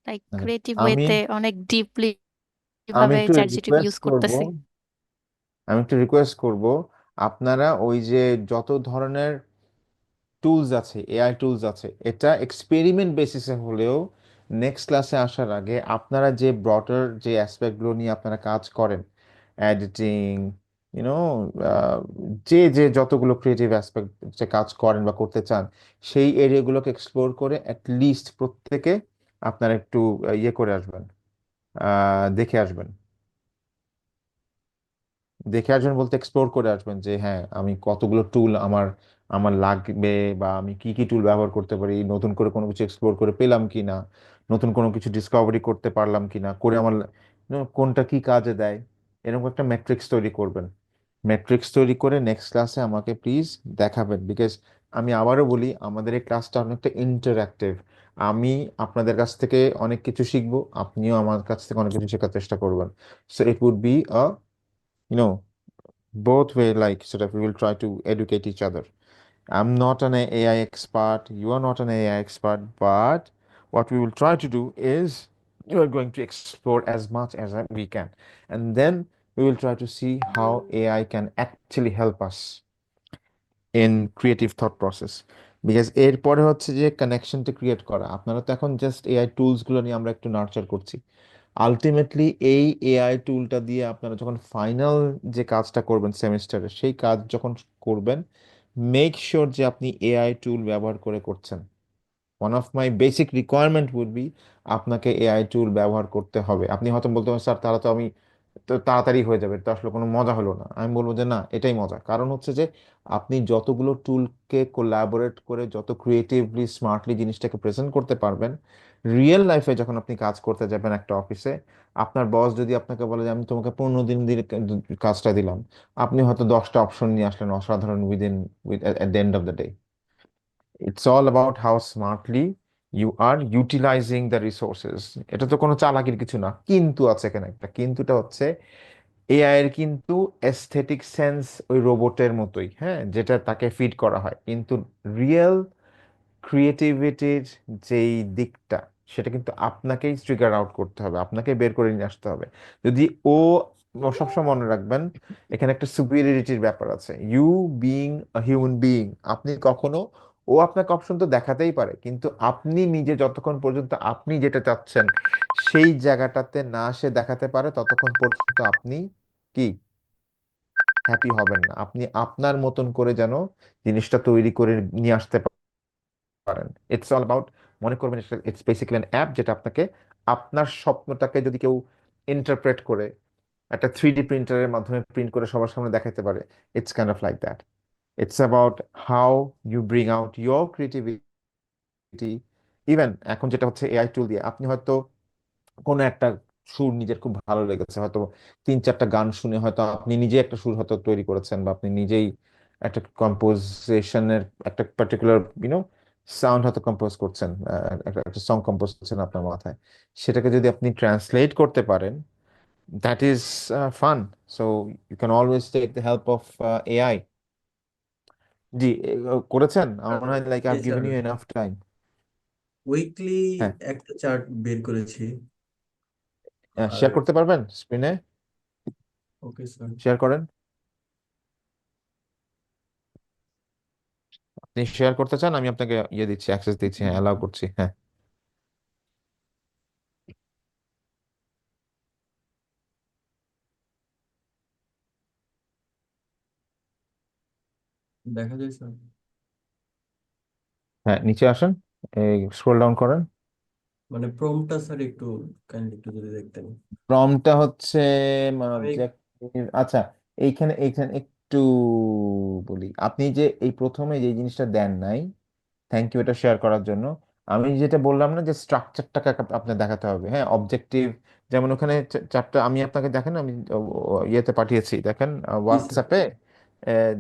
Like creative আমি ওয়েতে অনেক ডিপলি আমি ভাবে একটু চ্যাট জিটিপি রিকোয়েস্ট ইউজ করব, করতেছি। আপনারা ওই যে যত ধরনের টুলস আছে, এআই টুলস আছে, এটা এক্সপেরিমেন্ট বেসিসে হলেও নেক্সট ক্লাসে আসার আগে আপনারা যে ব্রডার যে অ্যাসপেক্টগুলো নিয়ে আপনারা কাজ করেন, এডিটিং, ইউনো, যে যে যতগুলো ক্রিয়েটিভ অ্যাসপেক্ট যে কাজ করেন বা করতে চান, সেই এরিয়াগুলোকে এক্সপ্লোর করে অ্যাট লিস্ট প্রত্যেকে আপনারা একটু ইয়ে করে আসবেন, দেখে আসবেন। দেখে আসবেন বলতে এক্সপ্লোর করে আসবেন যে হ্যাঁ আমি কতগুলো টুল আমার আমার লাগবে, বা আমি কি কি টুল ব্যবহার করতে পারি, নতুন করে কোনো কিছু এক্সপ্লোর করে পেলাম কি না, নতুন কোনো কিছু ডিসকভারি করতে পারলাম কি না, করে আমার কোনটা কি কাজে দেয়, এরকম একটা ম্যাট্রিক্স তৈরি করবেন। ম্যাট্রিক্স তৈরি করে নেক্সট ক্লাসে আমাকে প্লিজ দেখাবেন, বিকজ আমি আবারও বলি আমাদের এই ক্লাসটা অনেকটা ইন্টারঅ্যাক্টিভ। আমি আপনাদের কাছ থেকে অনেক কিছু শিখবো, আপনিও আমার কাছ থেকে অনেক কিছু শেখার চেষ্টা করবেন। So it would be a you know both way, like sort of we will try to educate each other. I'm not an AI expert, you are not an AI expert, but what we will try to do is we are going to explore as much as we can, and then we will try to see how AI can actually help us in creative thought process. Because এরপরে হচ্ছে যে কানেকশনটা create করা, আপনারা তো এখন just AI tools গুলো নিয়ে আমরা একটু নার্চার করছি। আলটিমেটলি এই এআই টুলটা দিয়ে আপনারা যখন ফাইনাল যে কাজটা করবেন সেমিস্টারে, সেই কাজ যখন করবেন, মেক শিওর যে আপনি এআই টুল ব্যবহার করে করছেন। One of my basic requirement would be আপনাকে এআই টুল ব্যবহার করতে হবে। আপনি হয়তো বলতে পারেন স্যার তাহলে তো আমি তো তাড়াতাড়ি হয়ে যাবে, এটা আসলে কোনো মজা হলো না। আমি বলবো যে না, এটাই মজা। কারণ হচ্ছে যে আপনি যতগুলো টুলকে কোলাবোরেট করে যত ক্রিয়েটিভলি স্মার্টলি জিনিসটাকে প্রেজেন্ট করতে পারবেন, রিয়েল লাইফে যখন আপনি কাজ করতে যাবেন একটা অফিসে, আপনার বস যদি আপনাকে বলে যে আমি তোমাকে 15 দিন দিয়ে কাজটা দিলাম, আপনি হয়তো 10টা অপশন নিয়ে আসলেন অসাধারণ with at the end of the day. It's all about how smartly you are utilising the resources. এটা তো কোনো চালাকির কিছু না, কিন্তু আছে এখানে একটা কিন্তুটা হচ্ছে এআই এর কিন্তু এস্থেটিক সেন্স ওই রোবটের মতোই, হ্যাঁ, যেটা তাকে ফিড করা হয়, কিন্তু রিয়েল ক্রিয়েটিভিটির যেই দিকটা, সেটা কিন্তু আপনাকেই ট্রিগার আউট করতে হবে, আপনাকে বের করে নিয়ে আসতে হবে। যদি ও ও সবসময় মনে রাখবেন এখানে একটা সুপিরিয়রিটির ব্যাপার আছে। You being a human being, আপনি কখনো, ও আপনাকে অপশন তো দেখাতেই পারে, কিন্তু আপনি নিজে যতক্ষণ পর্যন্ত আপনি যেটা চাচ্ছেন সেই জায়গাটাতে না সে দেখাতে পারে, ততক্ষণ পর্যন্ত আপনি কি হ্যাপি হবেন না। আপনি আপনার মতন করে যেন জিনিসটা তৈরি করে নিয়ে আসতে পারেন। ইটস অল অ্যাবাউট, মনে করবেন ইটস বেসিক্যালি অ্যান অ্যাপ যেটা আপনাকে আপনার স্বপ্নটাকে যদি কেউ ইন্টারপ্রেট করে একটা 3D প্রিন্টারের মাধ্যমে প্রিন্ট করে সবার সামনে দেখাতে পারে, it's kind of like that. It's about how you bring out your creativity. Even এখন যেটা হচ্ছে এআই টুল দিয়ে আপনি হয়তো কোনো একটা সুর নিজের খুব ভালো লেগেছে, হয়তো 3-4টা গান শুনে হয়তো আপনি নিজে একটা সুর হয়তো তৈরি করেছেন, বা আপনি নিজেই একটা কম্পোজিশনের একটা পার্টিকুলার সাউন্ড হয়তো কম্পোজ করছেন, একটা একটা সং কম্পোজ করছেন আপনার মাথায়। সেটাকে যদি আপনি ট্রান্সলেট করতে পারেন, that is fun. So you can always take the help of AI. জি, করেছেন? আমার মনে হয় লাইক আই জি have sir, given you enough time. Weekly হ্যাঁ, একটা চার্ট বের করেছি। আর শেয়ার করতে পারবেন স্ক্রিনে? Okay sir. শেয়ার করেন। আপনি শেয়ার করতে চান, আমি আপনাকে ইয়ে দিচ্ছি, অ্যাক্সেস দিচ্ছি, হ্যাঁ অ্যালাউ করছি, হ্যাঁ। দেখা যায় স্যার? হ্যাঁ, নিচে আসেন, এই স্ক্রল ডাউন করেন। মানে প্রমটা স্যার একটু কাইন্ডলি একটু যদি দেখতেন। প্রম্পটটা হচ্ছে আমি অবজেক্টিভ। আচ্ছা, এইখানে এইখানে একটু বলি, আপনি যে এই প্রথমে যে জিনিসটা দেন নাই, থ্যাংক ইউ এটা শেয়ার করার জন্য। আমি যেটা বললাম না যে স্ট্রাকচারটাকে আপনার দেখাতে হবে, হ্যাঁ, অবজেক্টিভ। যেমন ওখানে চারটা আমি আপনাকে দেখেন, আমি ইয়েতে পাঠিয়েছি দেখেন, জি স্যার। হোয়াটসঅ্যাপে।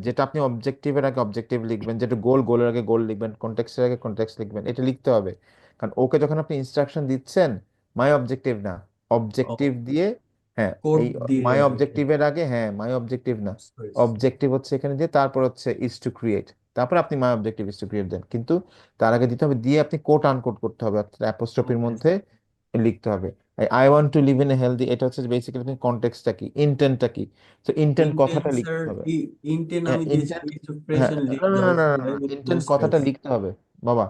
যেটা আপনি অবজেক্টিভের আগে অবজেক্টিভ লিখবেন, যেটা গোল গোলের আগে গোল লিখবেন, কনটেক্সটের আগে কনটেক্সট লিখবেন, এটা লিখতে হবে। কারণ ওকে যখন আপনি ইনস্ট্রাকশন দিচ্ছেন, মাই অবজেক্টিভ না, অবজেক্টিভ ও, দিয়ে, হ্যাঁ, কোড এই দিয়ে মাই আর কি। অবজেক্টিভের আগে, হ্যাঁ মাই অবজেক্টিভ না, সরি। অবজেক্টিভ হচ্ছে এখানে দিয়ে, তারপর হচ্ছে ইজ টু ক্রিয়েট, তারপর আপনি মাই অবজেক্টিভ ইজ টু ক্রিয়েট দেন, কিন্তু তার আগে দিতে হবে, দিয়ে আপনি কোট আনকোট করতে হবে, অর্থাৎ অ্যাপোস্ট্রফির ওকে মধ্যে লিখতে হবে। I want to live in a healthy, এটা হচ্ছে বেসিক্যালি কনটেক্সটটা কি, ইন্টেন্টটা কি। তো ইন্টেন্ট ইন্টেন্ট কথাটা স্যার, লিখতে হবে। ইন্টেন্ট হ্যাঁ, আমি দিয়েছি ইন্টেন্ট, কিছু হ্যাঁ, প্রেজেন্ট না না না লিনিয়ার না না উইথ ইন্টেন্ট কথাটা বোস্ট্রেস। লিখতে হবে বাবা।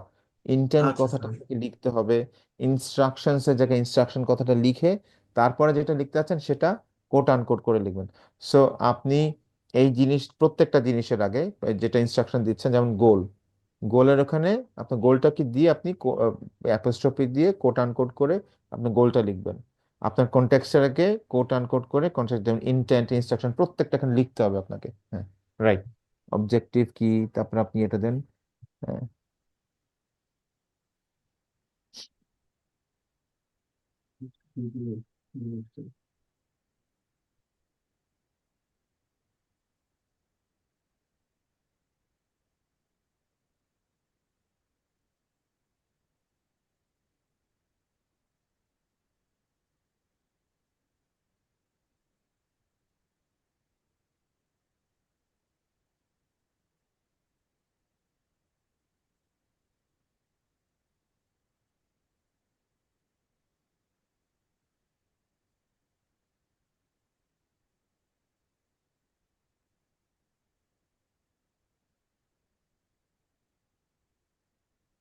ইন্টেন্ট আচ্ছা কথাটা স্যার। আপনাকে লিখতে হবে। ইনস্ট্রাকশনস এর জায়গায় ইনস্ট্রাকশন কথাটা লিখে, তারপরে যেটা লিখতে চাচ্ছেন সেটা কোট আনকোট করে লিখবেন। সো আপনি এই জিনিস, প্রত্যেকটা জিনিসের আগে যেটা ইনস্ট্রাকশন দিচ্ছেন, যেমন গোল, গোলের ওখানে আপনার গোলটা কি দিয়ে আপনি অ্যাপোস্ট্রফি দিয়ে কোট আনকোট করে আপনি গোলটা লিখবেন। আপনার কনটেক্সটটাকে কোট আনকোট করে কনটেক্সট, যেমন ইনটেন্ট, ইনস্ট্রাকশন, প্রত্যেকটা এখানে লিখতে হবে আপনাকে। হ্যাঁ, রাইট। অবজেক্টিভ কি, তারপর আপনি এটা দেন। হ্যাঁ,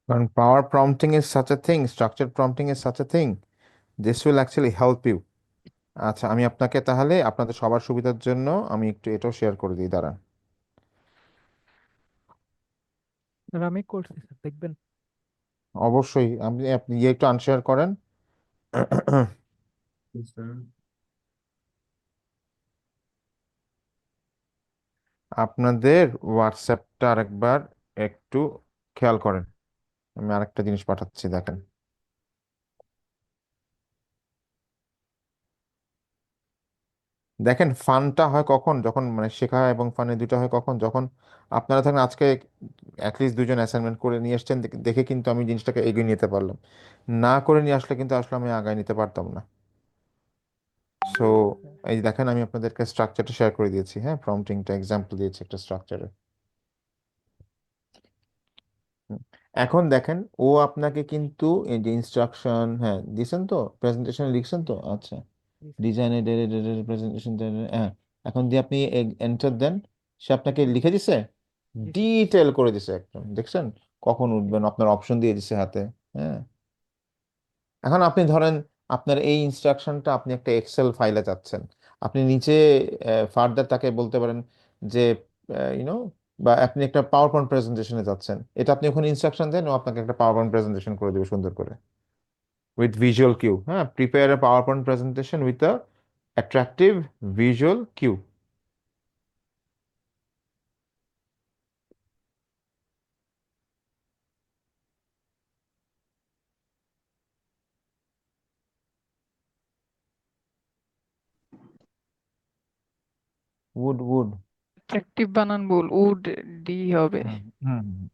কারণ power prompting is such a thing, structure prompting is such a thing, this will actually help you. আচ্ছা, আমি আপনাকে তাহলে আপনাদের সবার সুবিধার জন্য আমি একটু এটাও শেয়ার করে দিই, দাঁড়ান। স্যার আমি করছি স্যার, দেখবেন। অবশ্যই আপনি আপনি ইয়ে একটু আনশেয়ার করেন। আপনাদের হোয়াটসঅ্যাপটা আরেকবার একটু খেয়াল করেন, আমি আরেকটা জিনিস পাঠাচ্ছি, দেখেন। দেখেন, ফানটা হয় কখন, যখন মানে শেখা এবং ফানে দুটো হয় কখন, যখন আপনারা থাকেন। আজকে অ্যাটলিস্ট দুজন অ্যাসাইনমেন্ট করে নিয়ে এসছেন, দেখে কিন্তু আমি জিনিসটাকে এগিয়ে নিতে পারলাম। না করে নিয়ে আসলে কিন্তু আসলে আমি আগায় নিতে পারতাম না। সো এই যে দেখেন, আমি আপনাদেরকে স্ট্রাকচারটা শেয়ার করে দিয়েছি। হ্যাঁ, প্রম্পটিংটা এক্সাম্পল দিয়েছি একটা স্ট্রাকচারে। এখন দেখেন, ও আপনাকে কিন্তু এই যে ইনস্ট্রাকশন, হ্যাঁ দিয়েছেন তো, প্রেজেন্টেশন লিখছেন তো, আচ্ছা, জি স্যার। ডিজাইনের প্রেজেন্টেশন, হ্যাঁ, এখন দিয়ে আপনি এন্টার দেন, সে আপনাকে লিখে দিছে, জি স্যার। ডিটেল করে দিছে একদম, দেখছেন কখন উঠবেন, আপনার অপশন দিয়ে দিছে হাতে। হ্যাঁ, এখন আপনি ধরেন আপনার এই ইনস্ট্রাকশনটা আপনি একটা এক্সেল ফাইলে চাচ্ছেন, আপনি নিচে ফার্দার তাকে বলতে পারেন যে ইউনো, বা আপনি একটা পাওয়ার পয়েন্ট প্রেজেন্টেশনে যাচ্ছেন, এটা আপনি ওখানে ইনস্ট্রাকশন দেন, ও আপনাকে একটা পাওয়ার পয়েন্ট প্রেজেন্টেশন করে দেবে সুন্দর করে, উইথ ভিজুয়াল কিউ। হ্যাঁ, prepare a PowerPoint presentation with a attractive visual cue. Would would. Attractive বানান ভুল, উড ডি হবে। হুম হুম।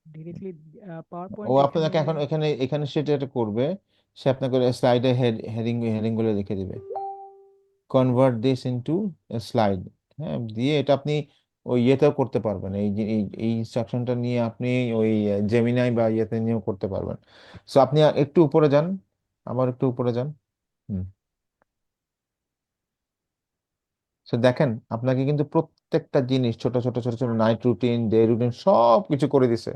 ডিরেক্টলি পাওয়ার ও পয়েন্ট এখানে। আপনাকে এখন এখানে এখানে সেটা এটা করবে, সে আপনাকে স্লাইডে হেডিং গুলো লিখে দিবে, কনভার্ট দিস ইনটু স্লাইড। হ্যাঁ, দিয়ে এটা আপনি ওই ইয়েতেও করতে পারবেন, এই যে এই ইনস্ট্রাকশনটা নিয়ে আপনি ওই জেমিনাই বা ইয়েতে নিয়েও করতে পারবেন। সো আপনি একটু উপরে যান, আবার একটু উপরে যান। হুম। সো দেখেন, আপনাকে কিন্তু প্রত্যেকটা জিনিস, ছোট ছোট ছোট ছোট নাইট রুটিন, ডে রুটিন সব কিছু করে দিছে,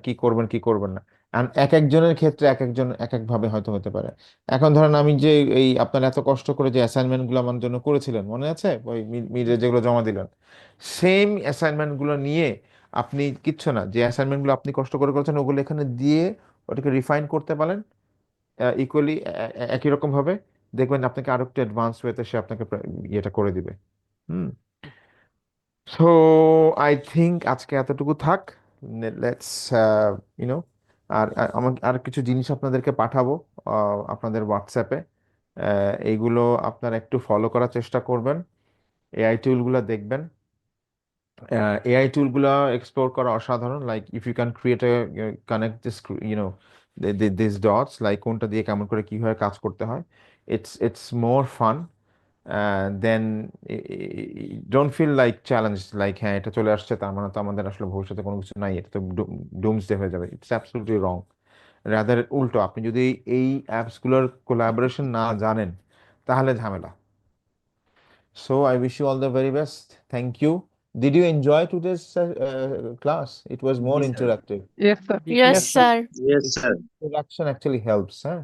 কি করবেন কি করবেন না। আর এক একজনের ক্ষেত্রে এক একজন এক এক ভাবে হয়তো হতে পারে। এখন ধরেন আমি যে এই আপনার এত কষ্ট করে যে অ্যাসাইনমেন্ট গুলো আমার জন্য করেছিলেন, মনে আছে ওই জি মিডে স্যার। যেগুলো জমা দিলেন, সেম অ্যাসাইনমেন্ট গুলো নিয়ে আপনি কিচ্ছু না, যে অ্যাসাইনমেন্ট গুলো আপনি কষ্ট করে করেছেন ওগুলো এখানে দিয়ে ওটাকে রিফাইন করতে পারেন ইকুয়ালি, একই রকম ভাবে, দেখবেন আপনাকে আরো একটু অ্যাডভান্স ওয়েতে সে আপনাকে ইয়েটা করে দিবে। হুম। সো আই থিঙ্ক আজকে এতটুকু থাক, লেটস ইউনো। আমাকে আর কিছু জিনিস আপনাদেরকে পাঠাবো আপনাদের হোয়াটসঅ্যাপে, এইগুলো আপনারা একটু ফলো করার চেষ্টা করবেন, এআই টুলগুলো দেখবেন। এআই টুলগুলো এক্সপ্লোর করা অসাধারণ, like if you can create a connect this you know this dots, like কোনটা দিয়ে কেমন করে কিভাবে কাজ করতে হয়, it's more fun than, don't feel like challenge, like হ্যাঁ এটা চলে আসছে তার মানে তো আমাদের আসলে ভবিষ্যতে কোনো কিছু নাই, এটা তো ডুমসডে হয়ে যাবে। It's absolutely wrong. রাদার উল্টো, আপনি যদি এই অ্যাপসগুলোর কোলাবোরেশন না জানেন তাহলে ঝামেলা। So I wish you all the very best, thank you. Did you enjoy today's class? It was more Yes, sir. interactive. Yes sir. G yes sir. Sir. Yes, It's sir. interaction actually helps, হ্যাঁ।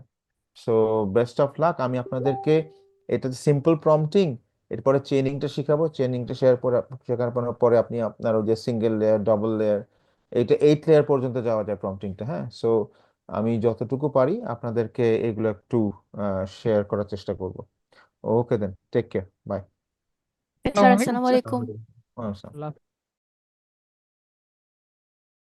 So best of luck. আমি আপনাদেরকে এটা simple prompting, এরপরে চেইনিংটা শিখাবো, চেইনিংটা শেখার পরে আপনি আপনার ওই যে সিঙ্গেল লেয়ার, ডাবল লেয়ার, এটা 8 লেয়ার পর্যন্ত যাওয়া যায় প্রম্পটিংটা। হ্যাঁ, সো আমি যতটুকু পারি আপনাদেরকে এগুলো একটু শেয়ার করার চেষ্টা করব। ওকে দেন, টেক কেয়ার, বাই। স্যার আসসালামু আসসালামু আলাইকুম আলাইকুম। ওয়ালাইকুম আসসালাম। আল্লাহ